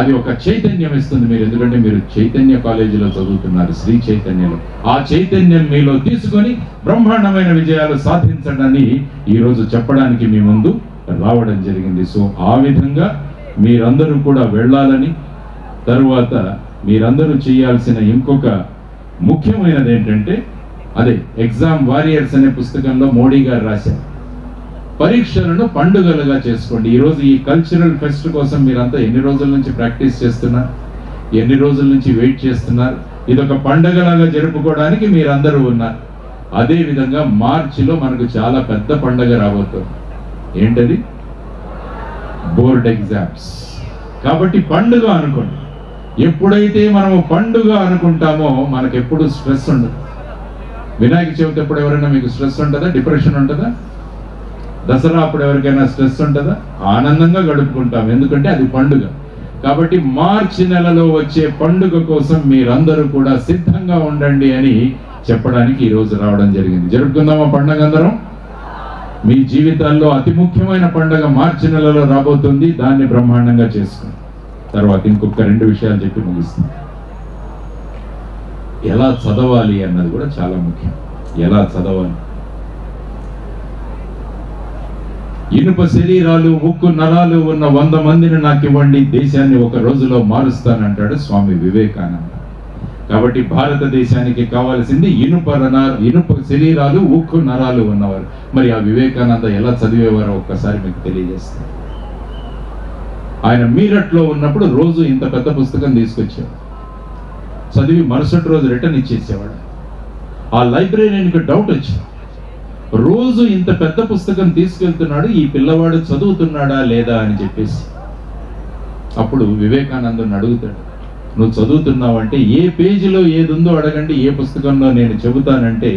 అది ఒక చైతన్యం ఇస్తుంది. మీరు ఎందుకంటే మీరు చైతన్య కాలేజీలో చదువుతున్నారు, శ్రీ చైతన్యలో. ఆ చైతన్యం మీలో తీసుకొని బ్రహ్మాండమైన విజయాలు సాధించడాన్ని ఈరోజు చెప్పడానికి మీ ముందు రావడం జరిగింది. సో ఆ విధంగా మీరందరూ కూడా వెళ్ళాలని, తరువాత మీరందరూ చేయాల్సిన ఇంకొక ముఖ్యమైనది ఏంటంటే అదే ఎగ్జామ్ వారియర్స్ అనే పుస్తకంలో మోడీ గారు రాశారు, పరీక్షలను పండుగలుగా చేసుకోండి. ఈరోజు ఈ కల్చరల్ ఫెస్ట్ కోసం మీరంతా ఎన్ని రోజుల నుంచి ప్రాక్టీస్ చేస్తున్నారు, ఎన్ని రోజుల నుంచి వెయిట్ చేస్తున్నారు. ఇదొక పండగలాగా జరుపుకోవడానికి మీరందరూ ఉన్నారు. అదే విధంగా మార్చిలో మనకు చాలా పెద్ద పండగ రాబోతుంది. ఏంటది? Board exams. కాబట్టి పండుగ అనుకోండి. ఎప్పుడైతే మనము పండుగ అనుకుంటామో మనకు ఎప్పుడు స్ట్రెస్ ఉండదు. వినాయక చవితి ఎప్పుడు ఎవరైనా మీకు స్ట్రెస్ ఉంటుందా, డిప్రెషన్ ఉంటుందా? దసరా అప్పుడు ఎవరికైనా స్ట్రెస్ ఉంటుందా? ఆనందంగా గడుపుకుంటాం, ఎందుకంటే అది పండుగ. కాబట్టి మార్చి నెలలో వచ్చే పండుగ కోసం మీరందరూ కూడా సిద్ధంగా ఉండండి అని చెప్పడానికి ఈరోజు రావడం జరిగింది. జరుపుకుందామా పండుగ అందరం? మీ జీవితాల్లో అతి ముఖ్యమైన పండుగ మార్చి నెలలో రాబోతుంది. దాన్ని బ్రహ్మాండంగా చేసుకుని తర్వాత ఇంకొక 2 విషయాలు చెప్పి ముగిస్తుంది. ఎలా చదవాలి అన్నది కూడా చాలా ముఖ్యం. ఎలా చదవాలి? ఇనుప శరీరాలు, ఉక్కు నరాలు ఉన్న 100 మందిని నాకు ఇవ్వండి, దేశాన్ని ఒక రోజులో మారుస్తానంటాడు స్వామి వివేకానంద. కాబట్టి భారతదేశానికి కావాల్సింది ఇనుప శరీరాలు, ఉక్కు నరాలు ఉన్నవారు. మరి ఆ వివేకానంద ఎలా చదివేవారో ఒక్కసారి మీకు తెలియజేస్తాను. ఆయన మీరట్లో ఉన్నప్పుడు రోజు ఇంత పెద్ద పుస్తకం తీసుకొచ్చేవాడు, చదివి మరుసటి రోజు రిటర్న్ ఇచ్చేసేవాడు. ఆ లైబ్రరీకి డౌట్ వచ్చింది, రోజు ఇంత పెద్ద పుస్తకం తీసుకెళ్తున్నాడు, ఈ పిల్లవాడు చదువుతున్నాడా లేదా అని చెప్పేసి. అప్పుడు వివేకానందుని అడుగుతాడు, నువ్వు చదువుతున్నావంటే ఏ పేజీలో ఏది ఉందో అడగండి, ఏ పుస్తకంలో నేను చెబుతానంటే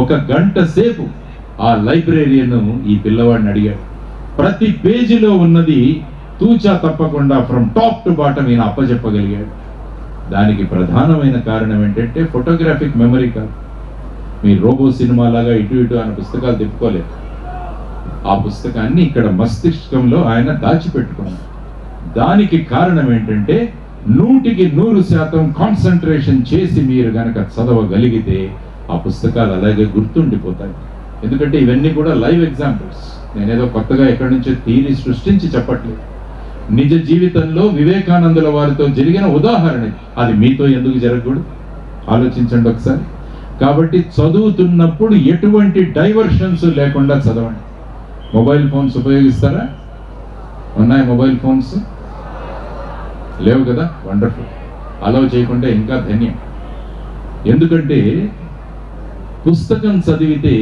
1 గంట సేపు ఆ లైబ్రరీను ఈ పిల్లవాడిని అడిగాడు. ప్రతి పేజీలో ఉన్నది తూచా తప్పకుండా ఫ్రమ్ టాప్ టు బాటమ్ ఈయన అప్పచెప్పగలిగాడు. దానికి ప్రధానమైన కారణం ఏంటంటే ఫోటోగ్రాఫిక్ మెమరీ కాదు. మీ రోబో సినిమా లాగా ఇటు ఇటు అనే పుస్తకాలు తిప్పుకోలేదు. ఆ పుస్తకాన్ని ఇక్కడ మస్తిష్కంలో ఆయన దాచిపెట్టుకున్నాడు. దానికి కారణం ఏంటంటే 100కి 100% కాన్సన్ట్రేషన్ చేసి మీరు గనక చదవగలిగితే ఆ పుస్తకాలు అలాగే గుర్తుండిపోతాయి. ఎందుకంటే ఇవన్నీ కూడా లైవ్ ఎగ్జాంపుల్స్. నేనేదో కొత్తగా ఎక్కడి నుంచో థియరీ సృష్టించి చెప్పట్లేదు. నిజ జీవితంలో వివేకానందుల వారితో జరిగిన ఉదాహరణ. అది మీతో ఎందుకు జరగకూడదు? ఆలోచించండి ఒకసారి. కాబట్టి చదువుతున్నప్పుడు ఎటువంటి డైవర్షన్స్ లేకుండా చదవండి. మొబైల్ ఫోన్స్ ఉపయోగిస్తారా? ఉన్నాయి మొబైల్ ఫోన్స్? లేవు కదా? వండర్ఫుల్. అలౌ చేయకుంటే ఇంకా ధన్యం. ఎందుకంటే పుస్తకం చదివితే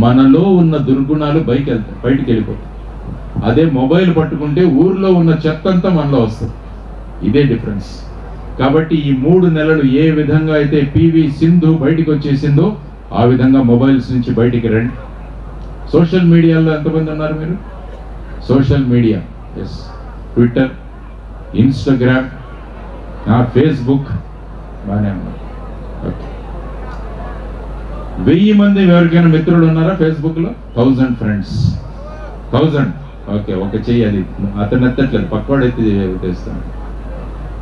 మనలో ఉన్న దుర్గుణాలు బయటికి వెళ్ళిపోతాయి. అదే మొబైల్ పట్టుకుంటే ఊర్లో ఉన్న చెత్త అంతా మనలో వస్తుంది. ఇదే డిఫరెన్స్. కాబట్టి ఈ 3 నెలలు ఏ విధంగా అయితే పివి సింధు బయటికి వచ్చేసిందో ఆ విధంగా మొబైల్స్ నుంచి బయటికి రండి. సోషల్ మీడియాలో ఎంతమంది ఉన్నారు మీరు? Social media, yes, Twitter, Instagram, Facebook, బాగానే ఉన్నారు. ఓకే, 1000 మంది ఎవరికైనా మిత్రులు ఉన్నారా ఫేస్బుక్లో? 1000 ఫ్రెండ్స్. 1000. ఓకే, ఒక చెయ్యి. అది అతను ఎత్తట్లేదు, పక్కవాడు ఎత్తి తెస్తాను.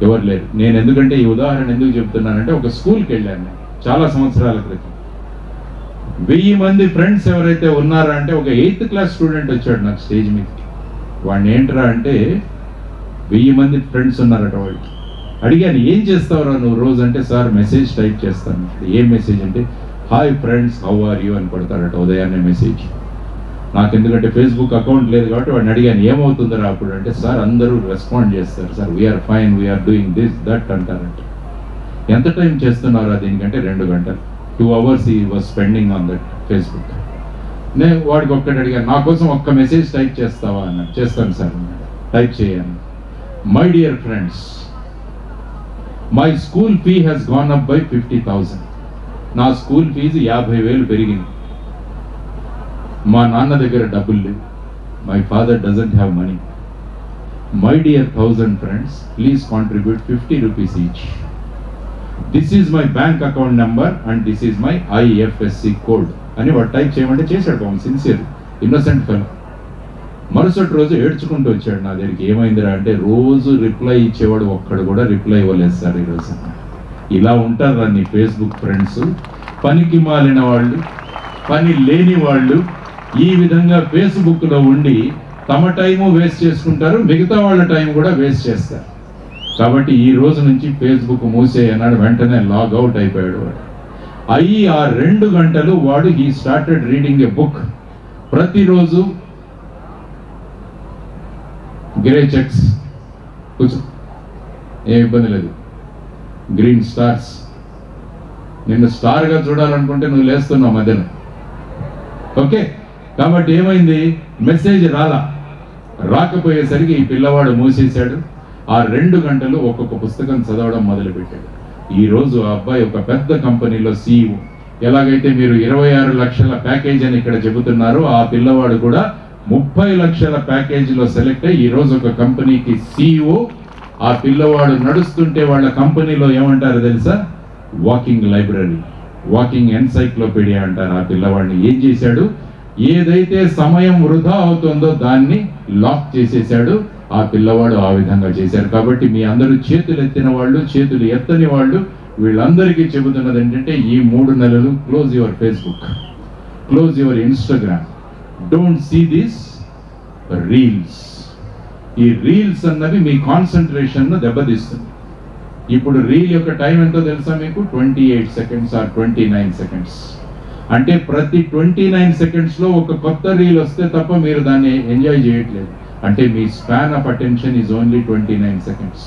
ఎవరు లేరు. నేను ఎందుకంటే ఈ ఉదాహరణ ఎందుకు చెప్తున్నానంటే ఒక స్కూల్కి వెళ్ళాను చాలా సంవత్సరాల క్రితం. 1000 మంది ఫ్రెండ్స్ ఎవరైతే ఉన్నారా అంటే ఒక 8th క్లాస్ స్టూడెంట్ వచ్చాడు నాకు స్టేజ్ మీదకి. వాడిని ఏంట్రా అంటే 1000 మంది ఫ్రెండ్స్ ఉన్నారట. వాడికి అడిగాను, ఏం చేస్తావురా నువ్వు రోజు అంటే, సార్ మెసేజ్ టైప్ చేస్తాను. ఏం మెసేజ్ అంటే, hi friends how are you అని కొడతారట ఉదయాన్నే మెసేజ్. నాకు ఎందుకంటే ఫేస్బుక్ అకౌంట్ లేదు కాబట్టి వాడిని అడిగాను, ఏమవుతుందిరా అప్పుడు అంటే, సార్ అందరూ రెస్పాండ్ చేస్తారు sir, we are fine, we are doing this that అంటారంట. ఎంత టైం చేస్తున్నారా దీనికంటే? 2 గంటలు. 2 hours he was spending on that Facebook. నేను వాడికి ఒక్కటి అడిగాను, నా కోసం ఒక్క మెసేజ్ టైప్ చేస్తావా అన్నాడు. చేస్తాను సార్ అన్నాడు. టైప్ చేయను. My dear friends, my school fee has gone up by 50,000. నా స్కూల్ ఫీజు 50,000 పెరిగింది. మా నాన్న దగ్గర డబ్బులు లేవు. My father doesn't have money. My dear 1000 friends, please contribute 50 rupees each. This is my bank account number and this is my IFSC code అని వాడు type చేయమంటే చేశాడు. పాపం సిన్సియర్, ఇన్నోసెంట్ ఫెలో. మరుసటి రోజు ఏడ్చుకుంటూ వచ్చాడు నా దగ్గరికి. ఏమైందిరా అంటే, రోజు రిప్లై ఇచ్చేవాడు ఒక్కడు కూడా రిప్లై ఇవ్వలేదు సార్ ఈరోజు. ఇలా ఉంటారా నీ ఫేస్బుక్ ఫ్రెండ్స్? పనికి మాలిన వాళ్ళు, పని లేని వాళ్ళు ఈ విధంగా ఫేస్బుక్లో ఉండి తమ టైము వేస్ట్ చేసుకుంటారు, మిగతా వాళ్ళ టైం కూడా వేస్ట్ చేస్తారు. కాబట్టి ఈ రోజు నుంచి ఫేస్బుక్ మూసేయన్నాడు. వెంటనే లాగ్ అవుట్ అయిపోయాడు వాడు. అయ్యి ఆ 2 గంటలు వాడు he started reading A book. ప్రతిరోజు గ్రే చెక్స్, కూర్చో, ఏం ఇబ్బంది లేదు, గ్రీన్ స్టార్స్. నిన్ను స్టార్గా చూడాలనుకుంటే నువ్వు లేస్తున్నావు మధ్యన. ఓకే, కాబట్టి ఏమైంది, మెసేజ్ రాకపోయేసరికి ఈ పిల్లవాడు మూసేశాడు. ఆ 2 గంటలు ఒక్కొక్క పుస్తకం చదవడం మొదలుపెట్టాడు. ఈరోజు ఆ అబ్బాయి ఒక పెద్ద కంపెనీలో CEO. ఎలాగైతే మీరు 26 లక్షల ప్యాకేజ్ అని ఇక్కడ చెబుతున్నారో, ఆ పిల్లవాడు కూడా 30 లక్షల ప్యాకేజీలో సెలెక్ట్ అయ్యి ఈరోజు ఒక కంపెనీకి CEO. ఆ పిల్లవాడు నడుస్తుంటే వాళ్ళ కంపెనీలో ఏమంటారు తెలుసా? వాకింగ్ లైబ్రరీ, వాకింగ్ ఎన్సైక్లోపీడియా అంటారు. ఆ పిల్లవాడిని ఏం చేశాడు? ఏదైతే సమయం వృధా అవుతుందో దాన్ని లాక్ చేసేసాడు. ఆ పిల్లవాడు ఆ విధంగా చేశారు. కాబట్టి మీ అందరూ చేతులు ఎత్తిన వాళ్ళు, చేతులు ఎత్తని వాళ్ళు, వీళ్ళందరికీ చెబుతున్నది ఏంటంటే, ఈ 3 నెలలు close your Facebook, close your Instagram, don't see this reels. ఈ రీల్స్ అన్నవి మీ కాన్సన్ట్రేషన్ను దెబ్బతీస్తుంది. ఇప్పుడు రీల్ యొక్క టైం ఎంతో తెలుసా మీకు? 28 సెకండ్స్ ఆర్ 29 సెకండ్స్. అంటే ప్రతి 29 సెకండ్స్లో ఒక కొత్త రీల్ వస్తే తప్ప మీరు దాన్ని ఎంజాయ్ చేయట్లేదు. అంటే మీ span of attention is only 29 seconds.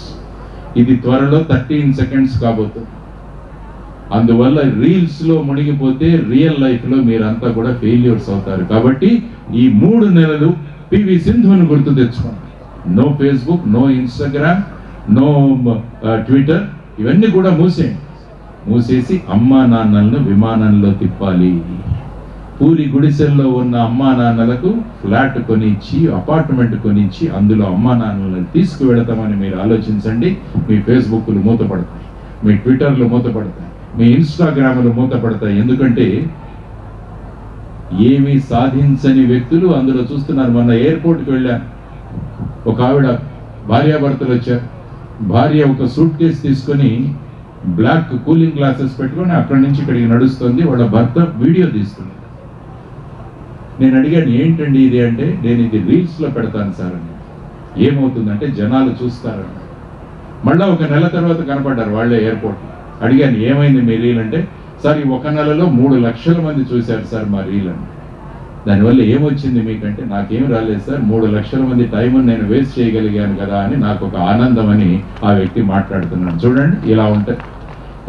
ఇది త్వరలో 13 సెకండ్స్ కాబోతుంది. అందువల్ల రీల్స్లో మునిగిపోతే రియల్ లైఫ్లో మీరంతా కూడా ఫెయిల్యూర్స్ అవుతారు. కాబట్టి ఈ 3 నెలలు పివి సింధుని గుర్తు తెచ్చుకోండి. No Facebook, no Instagram, no Twitter, ఇవన్నీ కూడా మూసేసి అమ్మా నాన్నలను విమానంలో తిప్పాలి. పూరి గుడిసెల్లో ఉన్న అమ్మా నాన్నలకు ఫ్లాట్ కొనిచ్చి, అపార్ట్మెంట్ కొనిచ్చి అందులో అమ్మా నాన్నలను తీసుకువెళతామని మీరు ఆలోచించండి. మీ ఫేస్బుక్లు మూతపడతాయి, మీ ట్విట్టర్లు మూతపడతాయి, మీ ఇన్స్టాగ్రామ్లు మూతపడతాయి. ఎందుకంటే ఏమీ సాధించని వ్యక్తులు అందులో చూస్తున్నారు. మొన్న ఎయిర్పోర్ట్కి వెళ్ళాను, ఒక ఆవిడ భార్యాభర్తలు వచ్చారు. భార్య ఒక సూట్ కేసు తీసుకొని బ్లాక్ కూలింగ్ గ్లాసెస్ పెట్టుకొని అక్కడి నుంచి ఇక్కడికి నడుస్తుంది. వాళ్ళ భర్త వీడియో తీస్తుంది. నేను అడిగాను, ఏంటండి ఇది అంటే, నేను ఇది రీల్స్లో పెడతాను సార్ అని. ఏమవుతుందంటే జనాలు చూస్తారని. మళ్ళీ ఒక నెల తర్వాత కనపడ్డారు వాళ్ళే ఎయిర్పోర్ట్. అడిగాను, ఏమైంది మీ రీల్ అంటే, సార్ ఈ 1 నెలలో 3 లక్షల మంది చూశారు సార్ మా రీల్ అని. దానివల్ల ఏమొచ్చింది మీకంటే, నాకేం రాలేదు సార్, 3 లక్షల మంది టైంని నేను వేస్ట్ చేయగలిగాను కదా అని నాకు ఒక ఆనందం అని ఆ వ్యక్తి మాట్లాడుతున్నాడు. చూడండి, ఇలా ఉంటుంది.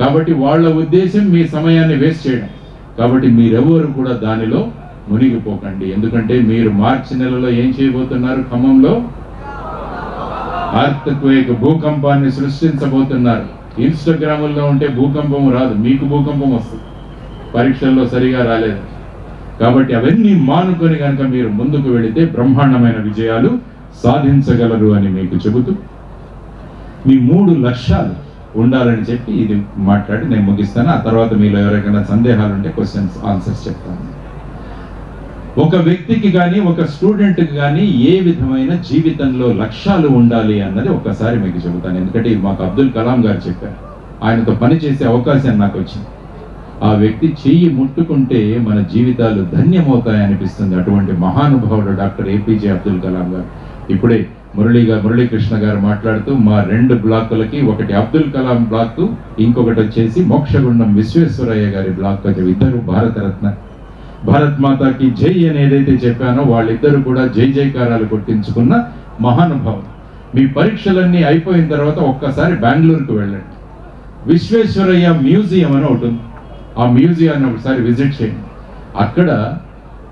కాబట్టి వాళ్ళ ఉద్దేశం మీ సమయాన్ని వేస్ట్ చేయడం. కాబట్టి మీరెవరు కూడా దానిలో మునిగిపోకండి. ఎందుకంటే మీరు మార్చి నెలలో ఏం చేయబోతున్నారు? ఖమ్మంలో ఎర్త్క్వేక్, భూకంపాన్ని సృష్టించబోతున్నారు. ఇన్స్టాగ్రాముల్లో ఉంటే భూకంపం రాదు, మీకు భూకంపం వస్తుంది. పరీక్షల్లో సరిగా రాలేదు. కాబట్టి అవన్నీ మానుకొని కనుక మీరు ముందుకు వెళితే బ్రహ్మాండమైన విజయాలు సాధించగలరు అని మీకు చెబుతూ, మీ 3 లక్ష్యాలు ఉండాలని చెప్పి ఇది మాట్లాడి నేను ముగిస్తాను. ఆ తర్వాత మీలో ఎవరికైనా సందేహాలు ఉంటే క్వశ్చన్స్ ఆన్సర్స్ చెప్తాను. ఒక వ్యక్తికి కానీ, ఒక స్టూడెంట్కి కానీ ఏ విధమైన జీవితంలో లక్ష్యాలు ఉండాలి అన్నది ఒక్కసారి మీకు చెబుతాను. ఎందుకంటే ఇది మాకు అబ్దుల్ కలాం గారు చెప్పారు. ఆయనతో పనిచేసే అవకాశం నాకు వచ్చింది. ఆ వ్యక్తి చెయ్యి ముట్టుకుంటే మన జీవితాలు ధన్యమవుతాయనిపిస్తుంది. అటువంటి మహానుభావుడు డాక్టర్ APJ అబ్దుల్ కలాం గారు. ఇప్పుడే మురళీకృష్ణ గారు మాట్లాడుతూ మా 2 బ్లాకులకి, ఒకటి అబ్దుల్ కలాం బ్లాక్, ఇంకొకటి వచ్చేసి మోక్షగుండం విశ్వేశ్వరయ్య గారి బ్లాక్, ఇద్దరు భారతరత్న, భారత్ మాతాకి జై అని ఏదైతే చెప్పానో వాళ్ళిద్దరు కూడా జై జైకారాలు కొట్టించుకున్న మహానుభావులు. మీ పరీక్షలన్నీ అయిపోయిన తర్వాత ఒక్కసారి బెంగళూరుకు వెళ్ళండి. విశ్వేశ్వరయ్య మ్యూజియం అని ఒకటి ఉంది. ఆ మ్యూజియాన్ని ఒకసారి విజిట్ చేయండి. అక్కడ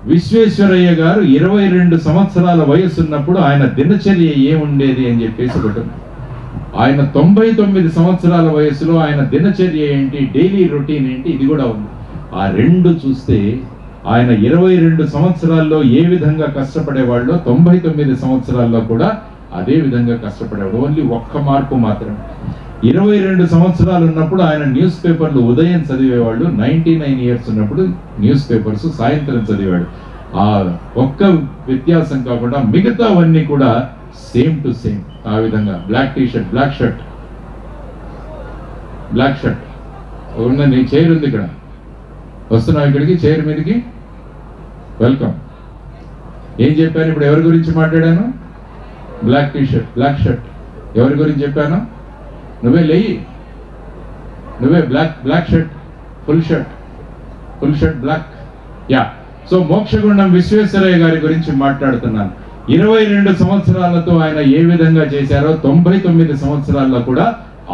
విశ్వేశ్వరయ్య గారు 22 సంవత్సరాల వయసు ఉన్నప్పుడు ఆయన దినచర్య ఏముండేది అని చెప్పేసి ఒకటి. ఆయన 99 సంవత్సరాల వయసులో ఆయన దినచర్య ఏంటి, డైలీ రొటీన్ ఏంటి, ఇది కూడా ఉంది. ఆ 2 చూస్తే ఆయన 22 సంవత్సరాల్లో ఏ విధంగా కష్టపడేవాళ్ళో 99 సంవత్సరాల్లో కూడా అదే విధంగా కష్టపడేవాడు. ఓన్లీ ఒక్క మార్పు మాత్రమే. 22 సంవత్సరాలు ఉన్నప్పుడు ఆయన న్యూస్ పేపర్లు ఉదయం చదివేవాళ్ళు. 99 ఇయర్స్ ఉన్నప్పుడు న్యూస్ పేపర్స్ సాయంత్రం చదివాడు. ఆ ఒక్క వ్యత్యాసం కాకుండా మిగతావన్నీ కూడా సేమ్ టు సేమ్. ఆ విధంగా బ్లాక్ టీషర్ట్, బ్లాక్ షర్ట్ ఉన్న నీ చైర్ ఉంది ఇక్కడ, వస్తున్నావు ఇక్కడికి చైర్ మీదకి, వెల్కమ్. ఏం చెప్పాను ఇప్పుడు? ఎవరి గురించి మాట్లాడాను? Black T-shirt, black shirt. ఎవరి గురించి చెప్పాను? నువ్వే లేయి, నువ్వే black shirt, full shirt black. Yeah. So Mokshagundam Visvesvaraya గారి గురించి మాట్లాడుతున్నాను. 22 సంవత్సరాలతో ఆయన ఏ విధంగా చేశారో 99 సంవత్సరాల్లో కూడా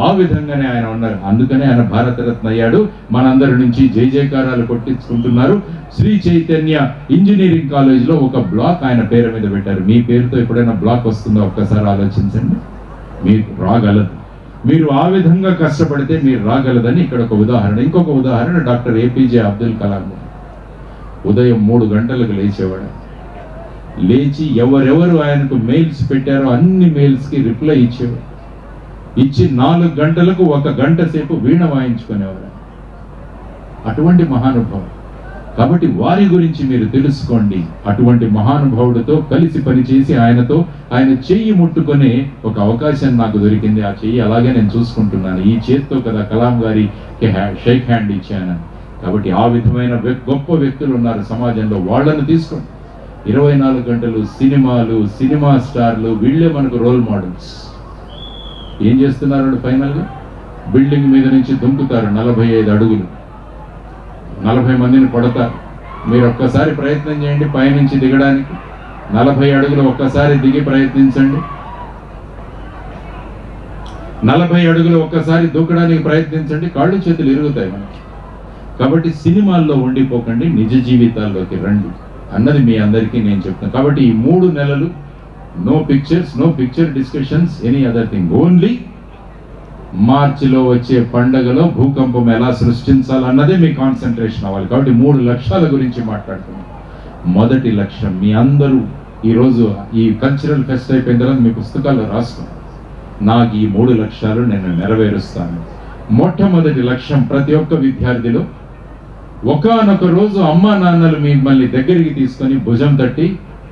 ఆ విధంగానే ఆయన ఉన్నారు. అందుకనే ఆయన భారతరత్న అయ్యాడు. మనందరి నుంచి జై జైకారాలు కొట్టించుకుంటున్నారు. శ్రీ చైతన్య ఇంజనీరింగ్ కాలేజ్లో ఒక బ్లాక్ ఆయన పేరు మీద పెట్టారు. మీ పేరుతో ఎప్పుడైనా బ్లాక్ వస్తుందో ఒక్కసారి ఆలోచించండి. మీకు రాగలదు. మీరు ఆ విధంగా కష్టపడితే మీరు రాగలదని ఇక్కడ ఒక ఉదాహరణ. ఇంకొక ఉదాహరణ డాక్టర్ ఏపీజే అబ్దుల్ కలాం. ఉదయం 3 గంటలకు లేచేవాడు. లేచి ఎవరెవరు ఆయనకు మెయిల్స్ పెట్టారో అన్ని మెయిల్స్కి రిప్లై ఇచ్చేవాడు. ఇచ్చి 4 గంటలకు 1 గంట సేపు వీణ వాయించుకునేవారు. అటువంటి మహానుభావుడు. కాబట్టి వారి గురించి మీరు తెలుసుకోండి. అటువంటి మహానుభావుడితో కలిసి పనిచేసి ఆయన చెయ్యి ముట్టుకునే ఒక అవకాశం నాకు దొరికింది. ఆ చెయ్యి అలాగే నేను చూసుకుంటున్నాను. ఈ చేత్తో కదా కలాం గారికి షేక్ హ్యాండ్ ఇచ్చాను. కాబట్టి ఆ విధమైన గొప్ప వ్యక్తులు ఉన్నారు సమాజంలో, వాళ్ళను తీసుకోండి. 24 గంటలు సినిమాలు, సినిమా స్టార్లు, వీళ్ళే మనకు రోల్ మోడల్స్. ఏం చేస్తున్నారు? ఫైనల్గా బిల్డింగ్ మీద నుంచి దుంకుతారు 45 అడుగులు, 40 మందిని కొడతారు. మీరు ఒక్కసారి ప్రయత్నం చేయండి పైనుంచి దిగడానికి. 40 అడుగులు ఒక్కసారి దిగి ప్రయత్నించండి. 40 అడుగులు ఒక్కసారి దూకడానికి ప్రయత్నించండి, కాళ్ళు చేతులు ఇరుగుతాయి మనకి. కాబట్టి సినిమాల్లో ఉండిపోకండి, నిజ జీవితాల్లోకి రండి అన్నది మీ అందరికీ నేను చెప్తాను. కాబట్టి ఈ 3 నెలలు no pictures, no picture discussions, any other thing. Only మార్చిలో వచ్చే పండగలో భూకంపం ఎలా సృష్టించాలన్నదే మీ కాన్సన్ట్రేషన్ అవ్వాలి. కాబట్టి 3 లక్ష్యాల గురించి మాట్లాడుతున్నాం. మొదటి లక్ష్యం, మీ అందరూ ఈరోజు ఈ కల్చరల్ ఫెస్ట్ అయిపోయిన తర్వాత మీ పుస్తకాల్లో రాసుకోండి, నాకు ఈ 3 లక్ష్యాలు నేను నెరవేరుస్తాను. మొట్టమొదటి లక్ష్యం, ప్రతి ఒక్క విద్యార్థిలో ఒకానొక రోజు అమ్మా నాన్నలు మిమ్మల్ని దగ్గరికి తీసుకొని భుజం తట్టి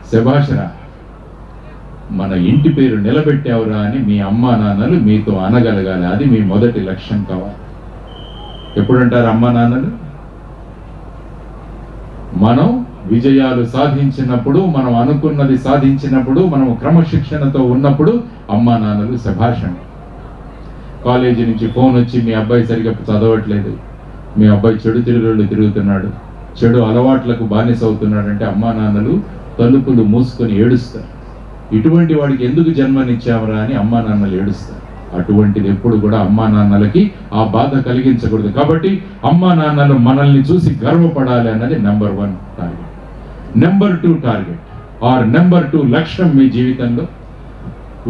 శభాషరా, మన ఇంటి పేరు నిలబెట్టావురా అని మీ అమ్మా నాన్నలు మీతో అనగలగాలి. అది మీ మొదటి లక్ష్యం కావాలి. ఎప్పుడంటారు అమ్మా నాన్నలు? మనం విజయాలు సాధించినప్పుడు, మనం అనుకున్నది సాధించినప్పుడు, మనం క్రమశిక్షణతో ఉన్నప్పుడు అమ్మా నాన్నలు శభాషణ. కాలేజీ నుంచి ఫోన్ వచ్చి మీ అబ్బాయి సరిగ్గా చదవట్లేదు, మీ అబ్బాయి చెడు తిరుగుళ్ళు తిరుగుతున్నాడు, చెడు అలవాట్లకు బానిస అవుతున్నాడు అంటే అమ్మా నాన్నలు తలుపులు మూసుకొని ఏడుస్తారు. ఇటువంటి వాడికి ఎందుకు జన్మనిచ్చామరా అని అమ్మా నాన్నలు ఏడుస్తారు. అటువంటిది ఎప్పుడు కూడా అమ్మా నాన్నలకి ఆ బాధ కలిగించకూడదు. కాబట్టి అమ్మా నాన్నలు మనల్ని చూసి గర్వపడాలి అన్నది number 1 target. Number 2 target or number 2 లక్ష్యం మీ జీవితంలో,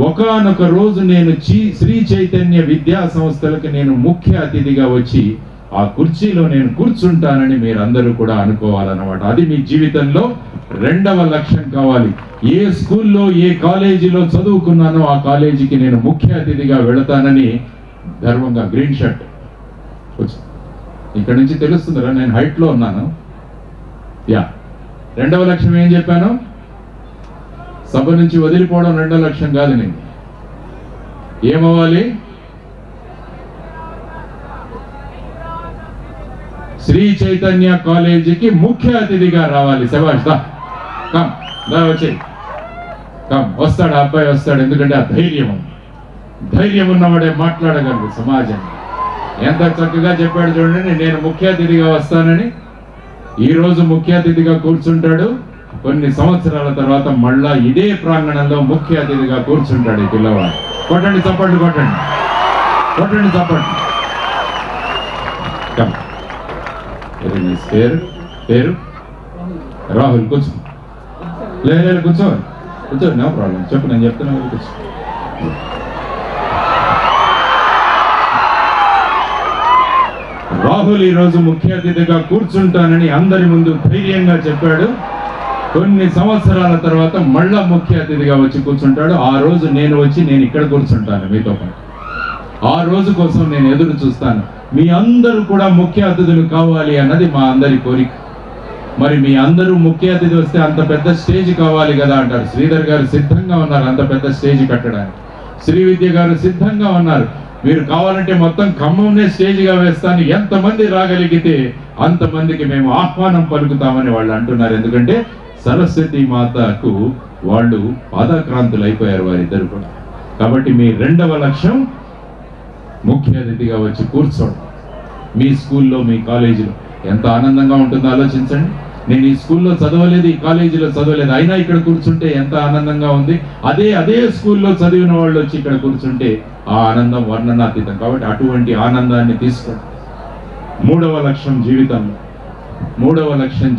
ఒకానొక రోజు నేను శ్రీ చైతన్య విద్యా సంస్థలకు నేను ముఖ్య అతిథిగా వచ్చి ఆ కుర్చీలో నేను కూర్చుంటానని మీరందరూ కూడా అనుకోవాలన్నమాట. అది మీ జీవితంలో 2వ లక్ష్యం కావాలి. ఏ స్కూల్లో, ఏ కాలేజీలో చదువుకున్నానో ఆ కాలేజీకి నేను ముఖ్య అతిథిగా వెళతానని గర్వంగా, గ్రీన్ షర్ట్ ఇక్కడ నుంచి తెలుస్తుందిరా నేను హైట్లో ఉన్నాను. 2వ లక్ష్యం ఏం చెప్పాను? సభ నుంచి వదిలిపోవడం 2వ లక్ష్యం కాదు. నేను ఏమవ్వాలి? శ్రీ చైతన్య కాలేజీకి ముఖ్య అతిథిగా రావాలి. శభాష్, వచ్చేయి, వస్తాడు అబ్బాయి వస్తాడు. ఎందుకంటే ఆ ధైర్యం ఉన్నవాడే మాట్లాడగలరు సమాజం. ఎంత చక్కగా చెప్పాడు చూడండి. నేను ముఖ్య అతిథిగా వస్తానని. ఈరోజు ముఖ్య అతిథిగా కూర్చుంటాడు, కొన్ని సంవత్సరాల తర్వాత మళ్ళా ఇదే ప్రాంగణంలో ముఖ్య అతిథిగా కూర్చుంటాడు ఈ పిల్లవాడు. కొట్టండి చప్పట్లు, కొట్టండి చప్పట్లు. పేరు రాహుల్. కూర్చో, లేదు కూర్చో, నో ప్రాబ్లం. చెప్పు, నేను చెప్తున్నా. కూర్చో. రాహుల్ ఈరోజు ముఖ్య అతిథిగా కూర్చుంటానని అందరి ముందు ధైర్యంగా చెప్పాడు. కొన్ని సంవత్సరాల తర్వాత మళ్ళా ముఖ్య అతిథిగా వచ్చి కూర్చుంటాడు. ఆ రోజు నేను వచ్చి నేను ఇక్కడ కూర్చుంటాను మీతో పాటు. ఆ రోజు కోసం నేను ఎదురు చూస్తాను. మీ అందరూ కూడా ముఖ్య అతిథులు కావాలి అన్నది మా అందరి కోరిక. మరి మీ అందరూ ముఖ్య అతిథి వస్తే అంత పెద్ద స్టేజ్ కావాలి కదా అంటారు. శ్రీధర్ గారు సిద్ధంగా ఉన్నారు అంత పెద్ద స్టేజ్ కట్టడానికి. శ్రీవిద్య గారు సిద్ధంగా ఉన్నారు. మీరు కావాలంటే మొత్తం ఖమ్మంనే స్టేజ్గా వేస్తాను, ఎంతమంది రాగలిగితే అంతమందికి మేము ఆహ్వానం పలుకుతామని వాళ్ళు అంటున్నారు. ఎందుకంటే సరస్వతి మాతకు వాళ్ళు పాదాక్రాంతులు అయిపోయారు వారిద్దరు కూడా. కాబట్టి మీ 2వ లక్ష్యం ముఖ్య అతిథిగా వచ్చి కూర్చోండి. మీ స్కూల్లో, మీ కాలేజీలో ఎంత ఆనందంగా ఉంటుందో ఆలోచించండి. నేను ఈ స్కూల్లో చదవలేదు, ఈ కాలేజీలో చదవలేదు, అయినా ఇక్కడ కూర్చుంటే ఎంత ఆనందంగా ఉంది. అదే స్కూల్లో చదివిన వాళ్ళు వచ్చి ఇక్కడ కూర్చుంటే ఆ ఆనందం వర్ణనాతీతం. కాబట్టి అటువంటి ఆనందాన్ని తీసుకోండి. 3వ లక్ష్యం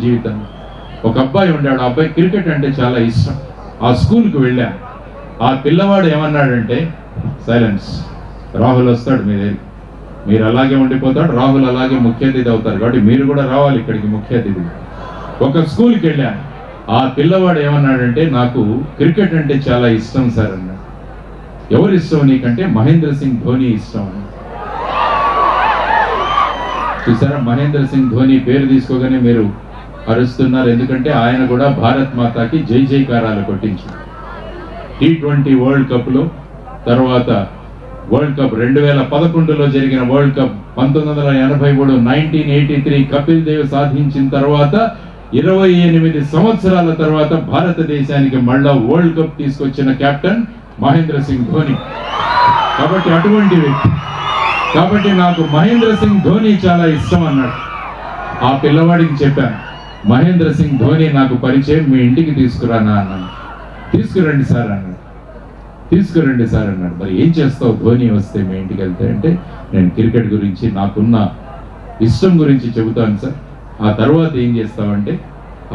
జీవితంలో ఒక అబ్బాయి ఉండాడు. ఆ అబ్బాయి క్రికెట్ అంటే చాలా ఇష్టం. ఆ స్కూల్కి వెళ్ళా. ఆ పిల్లవాడు ఏమన్నాడంటే, సైలెన్స్, రాహుల్ వస్తాడు మీ దగ్గర, మీరు అలాగే ఉండిపోతాడు, రాహుల్ అలాగే ముఖ్య అతిథి అవుతారు. కాబట్టి మీరు కూడా రావాలి ఇక్కడికి ముఖ్య అతిథి. ఒక స్కూల్కి వెళ్ళాను, ఆ పిల్లవాడు ఏమన్నాడంటే నాకు క్రికెట్ అంటే చాలా ఇష్టం సార్ అన్నాడు. ఎవరు ఇష్టం నీకంటే మహేంద్ర సింగ్ ధోని ఇష్టం అని. చూసారా, మహేంద్ర సింగ్ ధోని పేరు తీసుకోగానే మీరు అరుస్తున్నారు, ఎందుకంటే ఆయన కూడా భారత్ మాతాకి జై జైకారాలు కొట్టించారు. T20 వరల్డ్ కప్లో, తర్వాత వరల్డ్ కప్ 2011లో జరిగిన వరల్డ్ కప్, 1983 1983 కపిల్ దేవ్ సాధించిన తర్వాత 28 సంవత్సరాల తర్వాత భారతదేశానికి మళ్ళా వరల్డ్ కప్ తీసుకొచ్చిన కెప్టెన్ మహేంద్ర సింగ్ ధోని. కాబట్టి అటువంటి వ్యక్తి, కాబట్టి నాకు మహేంద్ర సింగ్ ధోని చాలా ఇష్టం అన్నాడు. ఆ పిల్లవాడికి చెప్పాను, మహేంద్ర సింగ్ ధోని నాకు పరిచయం, మీ ఇంటికి తీసుకురానా అన్నాను. తీసుకురండి సార్ అన్నాడు. తీసుకురండి సార్ అన్నాడు. మరి ఏం చేస్తావు ధోని వస్తే మీ ఇంటికి వెళ్తే అంటే, నేను క్రికెట్ గురించి నాకున్న ఇష్టం గురించి చెబుతాను సార్. ఆ తర్వాత ఏం చేస్తావంటే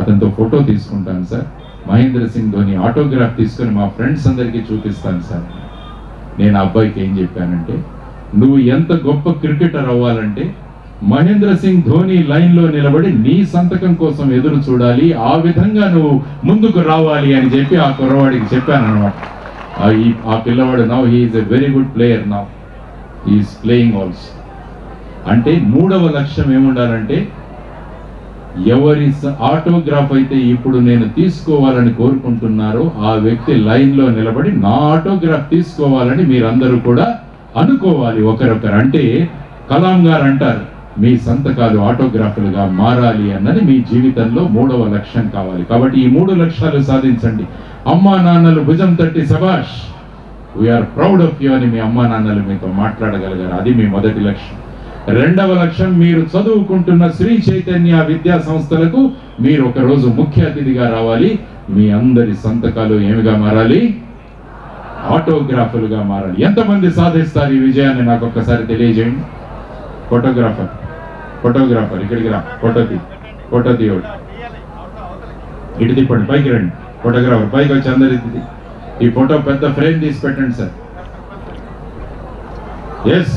అతనితో ఫోటో తీసుకుంటాను సార్, మహేంద్ర సింగ్ ధోని ఆటోగ్రాఫ్ తీసుకొని మా ఫ్రెండ్స్ అందరికీ చూపిస్తాను సార్. నేను ఆ అబ్బాయికి ఏం చెప్పానంటే, నువ్వు ఎంత గొప్ప క్రికెటర్ అవ్వాలంటే మహేంద్ర సింగ్ ధోని లైన్లో నిలబడి నీ సంతకం కోసం ఎదురు చూడాలి, ఆ విధంగా నువ్వు ముందుకు రావాలి అని చెప్పి ఆ కుర్రవాడికి చెప్పాను అనమాట. ఆ పిల్లవాడు now he is a very good player, now he is playing also. అంటే 3వ లక్ష్యం ఏముండాలంటే, ఎవరి ఆటోగ్రాఫ్ అయితే ఇప్పుడు నేను తీసుకోవాలని కోరుకుంటున్నారో ఆ వ్యక్తి లైన్లో నిలబడి నా ఆటోగ్రాఫ్ తీసుకోవాలని మీరందరూ కూడా అనుకోవాలి ఒకరొకరు. అంటే కలాం గారు అంటారు, మీ సంతకాలు ఆటోగ్రాఫ్లుగా మారాలి అన్నది మీ జీవితంలో 3వ లక్ష్యం కావాలి. కాబట్టి ఈ 3 లక్ష్యాలు సాధించండి. అమ్మా నాన్నలు భుజం తట్టి సబాష్, వీఆర్ ప్రౌడ్ ఆఫ్ యూ అని మీ అమ్మా నాన్నలు మీతో మాట్లాడగలిగారు, అది మీ మొదటి లక్ష్యం. 2వ లక్ష్యం, మీరు చదువుకుంటున్న శ్రీ చైతన్య విద్యా సంస్థలకు మీరు ఒకరోజు ముఖ్య అతిథిగా రావాలి. మీ అందరి సంతకాలు ఏమిగా మారాలి? ఆటోగ్రాఫ్లుగా మారాలి. ఎంతమంది సాధిస్తారు ఈ విజయాన్ని నాకు ఒక్కసారి తెలియజేయండి. ఫోటోగ్రాఫర్ ఇక్కడికి రా, ఫోటో తీయడు, ఇటు తిప్పండి, పైకి రండి. ఫోటోగ్రాఫర్ పైకి వచ్చి అందరి ఈ ఫోటో పెద్ద ఫ్రేమ్ తీసి పెట్టండి సార్. ఎస్,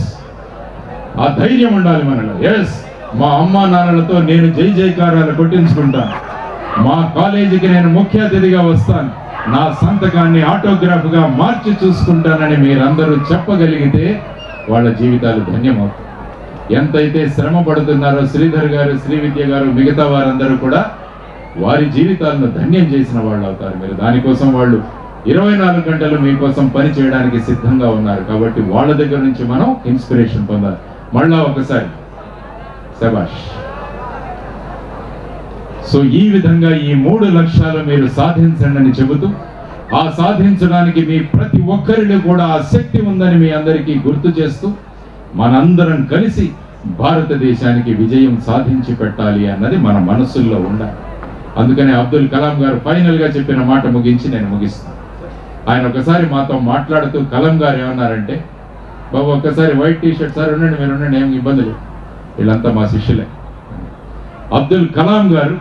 ఆ ధైర్యం ఉండాలి మనలో. ఎస్, మా అమ్మా నాన్నలతో నేను జై జైకారాలు కొట్టించుకుంటాను, మా కాలేజీకి నేను ముఖ్య అతిథిగా వస్తాను, నా సంతకాన్ని ఆటోగ్రాఫ్గా మార్చి చూసుకుంటానని మీరందరూ చెప్పగలిగితే వాళ్ళ జీవితాలు ధన్యమవుతాయి. ఎంతైతే శ్రమ పడుతున్నారో శ్రీధర్ గారు, శ్రీవిద్య గారు, మిగతా వారందరూ కూడా వారి జీవితాలను ధన్యం చేసిన వాళ్ళు అవుతారు. మీరు దానికోసం వాళ్ళు 24 గంటలు మీకోసం పని చేయడానికి సిద్ధంగా ఉన్నారు. కాబట్టి వాళ్ళ దగ్గర నుంచి మనం ఇన్స్పిరేషన్ పొందాలి. మళ్ళా ఒకసారి శభాష్. సో ఈ విధంగా ఈ 3 లక్ష్యాలు మీరు సాధించండి అని చెబుతూ, ఆ సాధించడానికి మీ ప్రతి ఒక్కరిలో కూడా ఆ శక్తి ఉందని మీ అందరికీ గుర్తు చేస్తూ, మనందరం కలిసి భారతదేశానికి విజయం సాధించి పెట్టాలి అన్నది మన మనసుల్లో ఉండాలి. అందుకని అబ్దుల్ కలాం గారు ఫైనల్ గా చెప్పిన మాట ముగించి నేను ముగిస్తాను. ఆయన ఒకసారి మాతో మాట్లాడుతూ కలాం గారు ఏమన్నారంటే, బాబు ఒక్కసారి వైట్ టీషర్ట్ సార్ ఉండండి, మీరు ఉండండి, ఏం ఇబ్బందులు, వీళ్ళంతా మా శిష్యులే. అబ్దుల్ కలాం గారు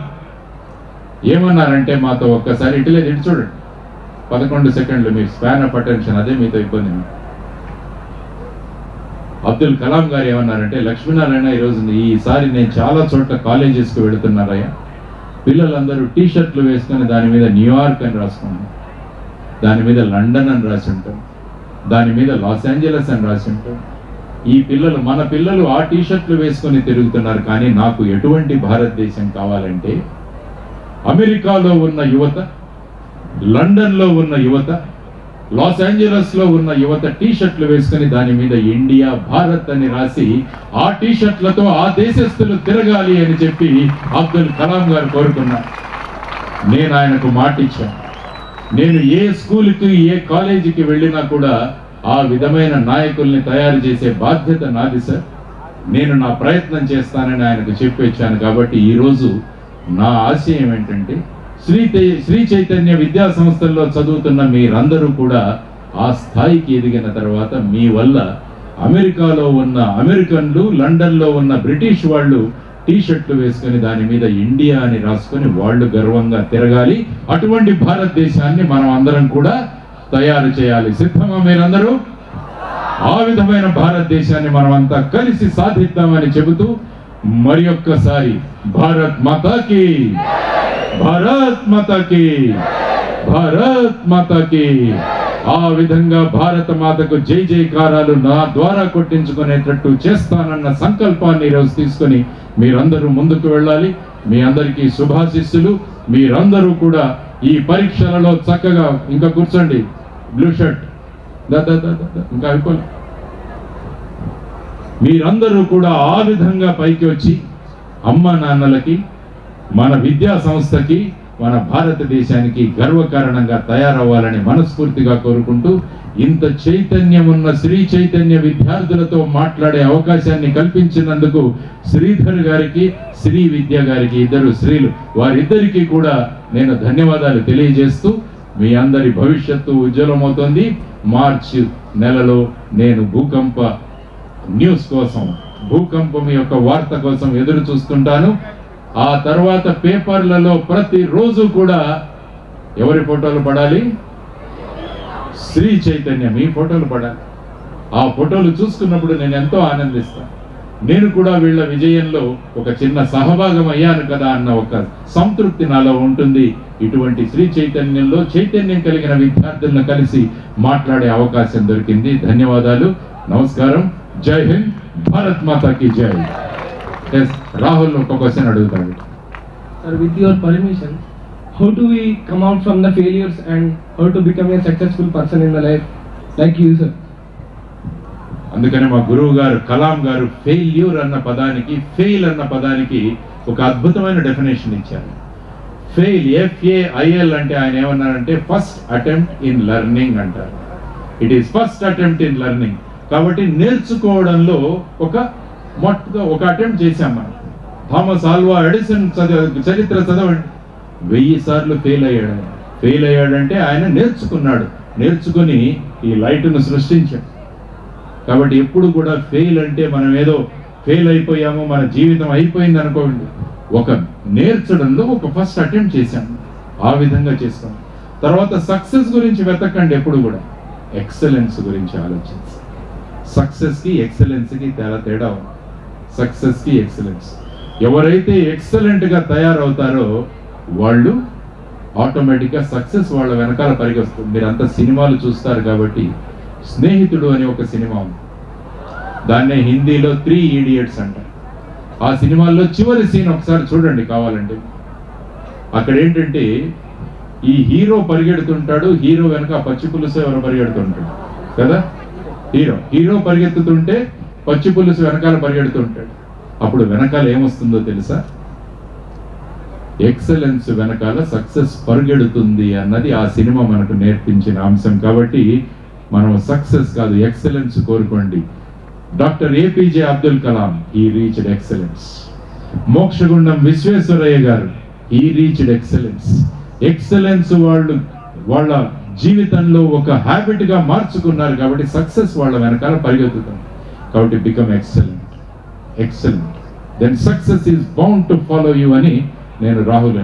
ఏమన్నారంటే మాతో, ఒక్కసారి ఇటులేదు, ఇటు చూడండి, 11 సెకండ్లు మీరు స్పాన్ ఆఫ్ అటెన్షన్, అదే మీతో ఇబ్బంది. అబ్దుల్ కలాం గారు ఏమన్నారంటే, లక్ష్మీనారాయణ ఈరోజు ఈసారి నేను చాలా చోట్ల కాలేజెస్కి వెళుతున్నారయ్యా, పిల్లలందరూ టీషర్ట్లు వేసుకొని దాని మీద న్యూయార్క్ అని రాసుకున్నాను, దాని మీద లండన్ అని రాసి ఉంటాం, దాని మీద లాస్ ఏంజలస్ అని రాసి ఉంటాం. ఈ పిల్లలు, మన పిల్లలు ఆ టీషర్ట్లు వేసుకొని తిరుగుతున్నారు. కానీ నాకు ఎటువంటి భారతదేశం కావాలంటే, అమెరికాలో ఉన్న యువత, లండన్లో ఉన్న యువత, లాస్ ఏంజలస్ లో ఉన్న యువత టీషర్ట్లు వేసుకుని దాని మీద ఇండియా, భారత్ అని రాసి ఆ టీషర్ట్లతో ఆ దేశస్తులు తిరగాలి అని చెప్పి అబ్దుల్ కలాం గారు కోరుకున్నారు. నేను ఆయనకు మాట ఇచ్చాను, నేను ఏ స్కూల్కి ఏ కాలేజీకి వెళ్ళినా కూడా ఆ విధమైన నాయకుల్ని తయారు చేసే బాధ్యత నాది సార్, నేను నా ప్రయత్నం చేస్తానని ఆయనకు చెప్పి వచ్చాను. కాబట్టి ఈరోజు నా ఆశయం ఏంటంటే, శ్రీ చైతన్య విద్యా సంస్థల్లో చదువుతున్న మీరందరూ కూడా ఆ స్థాయికి ఎదిగిన తర్వాత మీ వల్ల అమెరికాలో ఉన్న అమెరికన్లు, లండన్లో ఉన్న బ్రిటిష్ వాళ్ళు టీషర్ట్లు వేసుకొని దాని మీద ఇండియా అని రాసుకొని వాళ్ళు గర్వంగా తిరగాలి. అటువంటి భారతదేశాన్ని మనం అందరం కూడా తయారు చేయాలి. సిద్ధమా మీరందరూ? ఆ విధమైన భారతదేశాన్ని మనమంతా కలిసి సాధిద్దామని చెబుతూ మరి ఒక్కసారి భారత్ మాతాకి, భారత్ మాతాకి, భారత్ మాతాకి. ఆ విధంగా భారత మాతకు జై జైకారాలు నా ద్వారా కొట్టించుకునేటట్టు చేస్తానన్న సంకల్పాన్ని ఈరోజు తీసుకొని మీరందరూ ముందుకు వెళ్ళాలి. మీ అందరికీ శుభాశిస్సులు. మీరందరూ కూడా ఈ పరీక్షలలో చక్కగా, ఇంకా కూర్చోండి, బ్లూ షర్ట్ ఇంకా అయిపోలే, మీరందరూ కూడా ఆ విధంగా పైకి వచ్చి అమ్మ నాన్నలకి, మన విద్యా సంస్థకి, మన భారతదేశానికి గర్వకారణంగా తయారవ్వాలని మనస్ఫూర్తిగా కోరుకుంటూ, ఇంత చైతన్యం ఉన్న శ్రీ చైతన్య విద్యార్థులతో మాట్లాడే అవకాశాన్ని కల్పించినందుకు శ్రీధర్ గారికి, శ్రీ విద్య గారికి, ఇద్దరు శ్రీలు, వారిద్దరికీ కూడా నేను ధన్యవాదాలు తెలియజేస్తూ, మీ అందరి భవిష్యత్తు ఉజ్వలమవుతుంది. మార్చి నెలలో నేను భూకంప న్యూస్ కోసం, భూకంపం యొక్క వార్త కోసం ఎదురు చూస్తుంటాను. ఆ తర్వాత పేపర్లలో ప్రతిరోజు కూడా ఎవరి ఫోటోలు పడాలి? శ్రీ చైతన్య మీ ఫోటోలు పడాలి. ఆ ఫోటోలు చూసుకున్నప్పుడు నేను ఎంతో ఆనందిస్తాను. నేను కూడా వీళ్ళ విజయంలో ఒక చిన్న సహభాగం అయ్యాను కదా అన్న ఒక సంతృప్తి నాలో ఉంటుంది. ఇటువంటి శ్రీ చైతన్యంలో చైతన్యం కలిగిన విద్యార్థులను కలిసి మాట్లాడే అవకాశం దొరికింది. ధన్యవాదాలు, నమస్కారం, జై హింద్, భారత్ మాతాకి జై. రాహుల్ ఒక క్వశ్చన్ అడుగుతాడు. Sir, with your permission, how do we come out from the failures and how to become a successful person in the life like you, sir? అందుకని మా గురువు గారు కలాం గారు ఫెయిల్యూర్ అన్న పదానికి, ఫెయిల్ అన్న పదానికి ఒక అద్భుతమైన డెఫినేషన్ ఇచ్చారు. ఫెయిల్, FAIL అంటే ఆయన ఏమన్నారంటే ఫస్ట్ అటెంప్ట్ ఇన్ లెర్నింగ్ అంటారు. It is first attempt in learning. కాబట్టి నేర్చుకోవడంలో ఒక అటెంప్ట్ చేశాం మనం. థామస్ ఆల్వా ఎడిసన్ చరిత్ర చదవండి, 1000 సార్లు ఫెయిల్ అయ్యాడు. ఫెయిల్ అయ్యాడంటే ఆయన నేర్చుకున్నాడు, నేర్చుకుని ఈ లైట్ను సృష్టించాడు. కాబట్టి ఎప్పుడు కూడా ఫెయిల్ అంటే మనం ఏదో ఫెయిల్ అయిపోయాము, మన జీవితం అయిపోయింది అనుకోండి. ఒక నేర్చడంలో ఒక ఫస్ట్ అటెంప్ట్ చేశాము, ఆ విధంగా చేస్తాం. తర్వాత సక్సెస్ గురించి వెతకండి, ఎప్పుడు కూడా ఎక్సలెన్స్ గురించి ఆలోచించి. సక్సెస్కి ఎక్సలెన్స్కి తేడా ఉంది. సక్సెస్కి ఎక్సలెన్స్, ఎవరైతే ఎక్సలెంట్గా తయారవుతారో వాళ్ళు ఆటోమేటిక్గా సక్సెస్ వాళ్ళ వెనకాల పరిగెస్తుంది. మీరంతా సినిమాలు చూస్తారు కాబట్టి స్నేహితుడు అని ఒక సినిమా ఉంది, దాన్నే హిందీలో 3 Idiots అంటారు. ఆ సినిమాల్లో చివరి సీన్ ఒకసారి చూడండి కావాలంటే. అక్కడ ఏంటంటే ఈ హీరో పరిగెడుతుంటాడు, హీరో వెనక పచ్చి పులుసు ఎవరు పరిగెడుతుంటాడు కదా, హీరో పరిగెత్తుతుంటే పచ్చి పులుసు వెనకాల పరిగెడుతుంటాడు. అప్పుడు వెనకాల ఏమొస్తుందో తెలుసా? ఎక్సలెన్స్ వెనకాల సక్సెస్ పరిగెడుతుంది అన్నది ఆ సినిమా మనకు నేర్పించిన అంశం. కాబట్టి మనం సక్సెస్ కాదు, ఎక్సలెన్స్ కోరుకోండి. Doctor APJ Abdul Kalam, he reached excellence. Mokshagundam Visvesvaraya గారు, హీ రీచ్డ్ ఎక్సలెన్స్. ఎక్సలెన్స్ వాళ్ళు వాళ్ళ జీవితంలో ఒక హ్యాబిట్ గా మార్చుకున్నారు కాబట్టి సక్సెస్ వాళ్ళ వెనకాల పరిగెత్తుతుంది. కాబట్టి become excellent, excellent, then success is bound to follow you అని నేను Rahul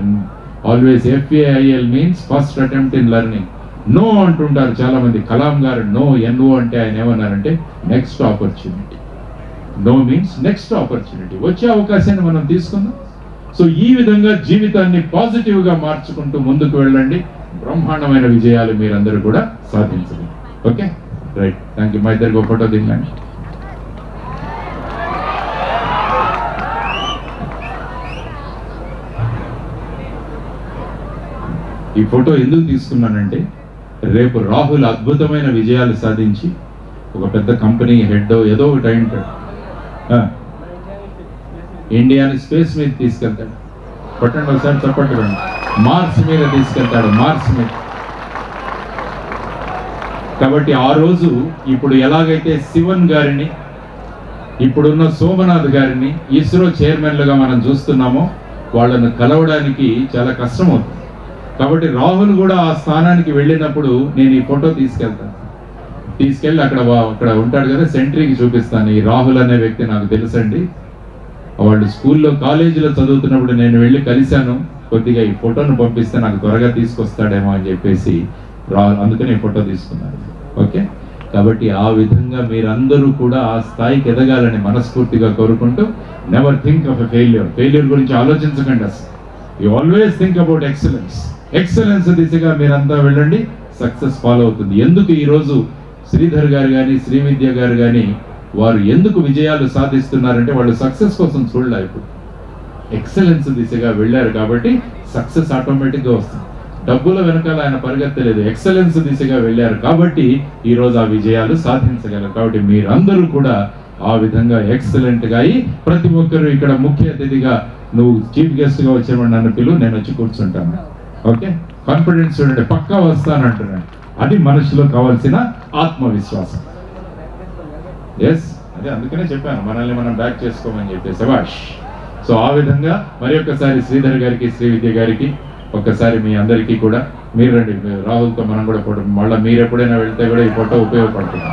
always FAIL means first attempt in learning. No అంటుంటారు చాలా మంది. కలాం గారు NO అంటే ఆయన ఏమన్నారంటే next opportunity. No means next opportunity, వచ్చే అవకాశాన్ని మనం తీసుకుందాం. సో ఈ విధంగా జీవితాన్ని పాజిటివ్ గా మార్చుకుంటూ ముందుకు వెళ్ళండి. బ్రహ్మాండమైన విజయాలు మీరందరూ కూడా సాధించండి. Okay, right, thank you. మా ఇద్దరికి ఒక ఫోటో దిగండి. ఈ ఫోటో ఎందుకు తీసుకున్నానంటే రేపు రాహుల్ అద్భుతమైన విజయాలు సాధించి ఒక పెద్ద కంపెనీ హెడ్ ఏదో ఒకటి అయి ఉంటాడు. ఇండియాని స్పేస్ మీద తీసుకెళ్తాడు. పట్టండి ఒకసారి చెప్పండి. మార్స్ మీద తీసుకెళ్తాడు, మార్స్ మీద. కాబట్టి ఆ రోజు ఇప్పుడు ఎలాగైతే శివన్ గారిని, ఇప్పుడున్న సోమనాథ్ గారిని ఇస్రో చైర్మన్లుగా మనం చూస్తున్నామో వాళ్ళను కలవడానికి చాలా కష్టం అవుతుంది. కాబట్టి రాహుల్ కూడా ఆ స్థానానికి వెళ్ళినప్పుడు నేను ఈ ఫోటో తీసుకెళ్ళి అక్కడ ఉంటాడు కదా, సెంట్రీకి చూపిస్తాను. ఈ రాహుల్ అనే వ్యక్తి నాకు తెలుసండి, వాళ్ళు స్కూల్లో కాలేజీలో చదువుతున్నప్పుడు నేను వెళ్ళి కలిశాను. కొద్దిగా ఈ ఫోటోను పంపిస్తే నాకు త్వరగా తీసుకొస్తాడేమో అని చెప్పేసి అందుకని ఈ ఫోటో తీసుకున్నాను. ఓకే, కాబట్టి ఆ విధంగా మీరందరూ కూడా ఆ స్థాయికి ఎదగాలని మనస్ఫూర్తిగా కోరుకుంటూ, never think of a failure గురించి ఆలోచించకండి అసలు. You always think about excellence దిశగా మీరంతా వెళ్ళండి, సక్సెస్ ఫాలో అవుతుంది. ఎందుకు ఈరోజు శ్రీధర్ గారు కానీ శ్రీవిద్య గారు కానీ వారు ఎందుకు విజయాలు సాధిస్తున్నారంటే వాళ్ళు సక్సెస్ కోసం చూడలే, ఇప్పుడు ఎక్సలెన్స్ దిశగా వెళ్ళారు కాబట్టి సక్సెస్ ఆటోమేటిక్గా వస్తుంది. డబ్బుల వెనకాల ఆయన పరిగెత్తలేదు, ఎక్సలెన్స్ దిశగా వెళ్ళారు కాబట్టి ఈరోజు ఆ విజయాలు సాధించగలరు. కాబట్టి మీరందరూ కూడా ఆ విధంగా ఎక్సలెంట్గా అయ్యి, ప్రతి ఒక్కరు ఇక్కడ ముఖ్య అతిథిగా నువ్వు చీఫ్ గెస్ట్గా వచ్చేవాడు నన్ను పిలువు, నేను వచ్చి కూర్చుంటాను. ఓకే, కాన్ఫిడెన్స్ చూడండి, పక్కా వస్తానంటున్నాను. అది మనుషులో కావాల్సిన ఆత్మవిశ్వాసం. ఎస్, అదే అందుకనే చెప్పాను మనల్ని మనం బ్యాక్ చేసుకోమని చెప్పి. శభాష్. సో ఆ విధంగా మరి ఒక్కసారి శ్రీధర్ గారికి శ్రీవిద్య గారికి ఒక్కసారి మీ అందరికీ కూడా, మీరు రండి రాహుల్తో మనం కూడా ఫోటో, మళ్ళీ మీరు ఎప్పుడైనా వెళ్తే కూడా ఈ ఫోటో ఉపయోగపడుతుంది.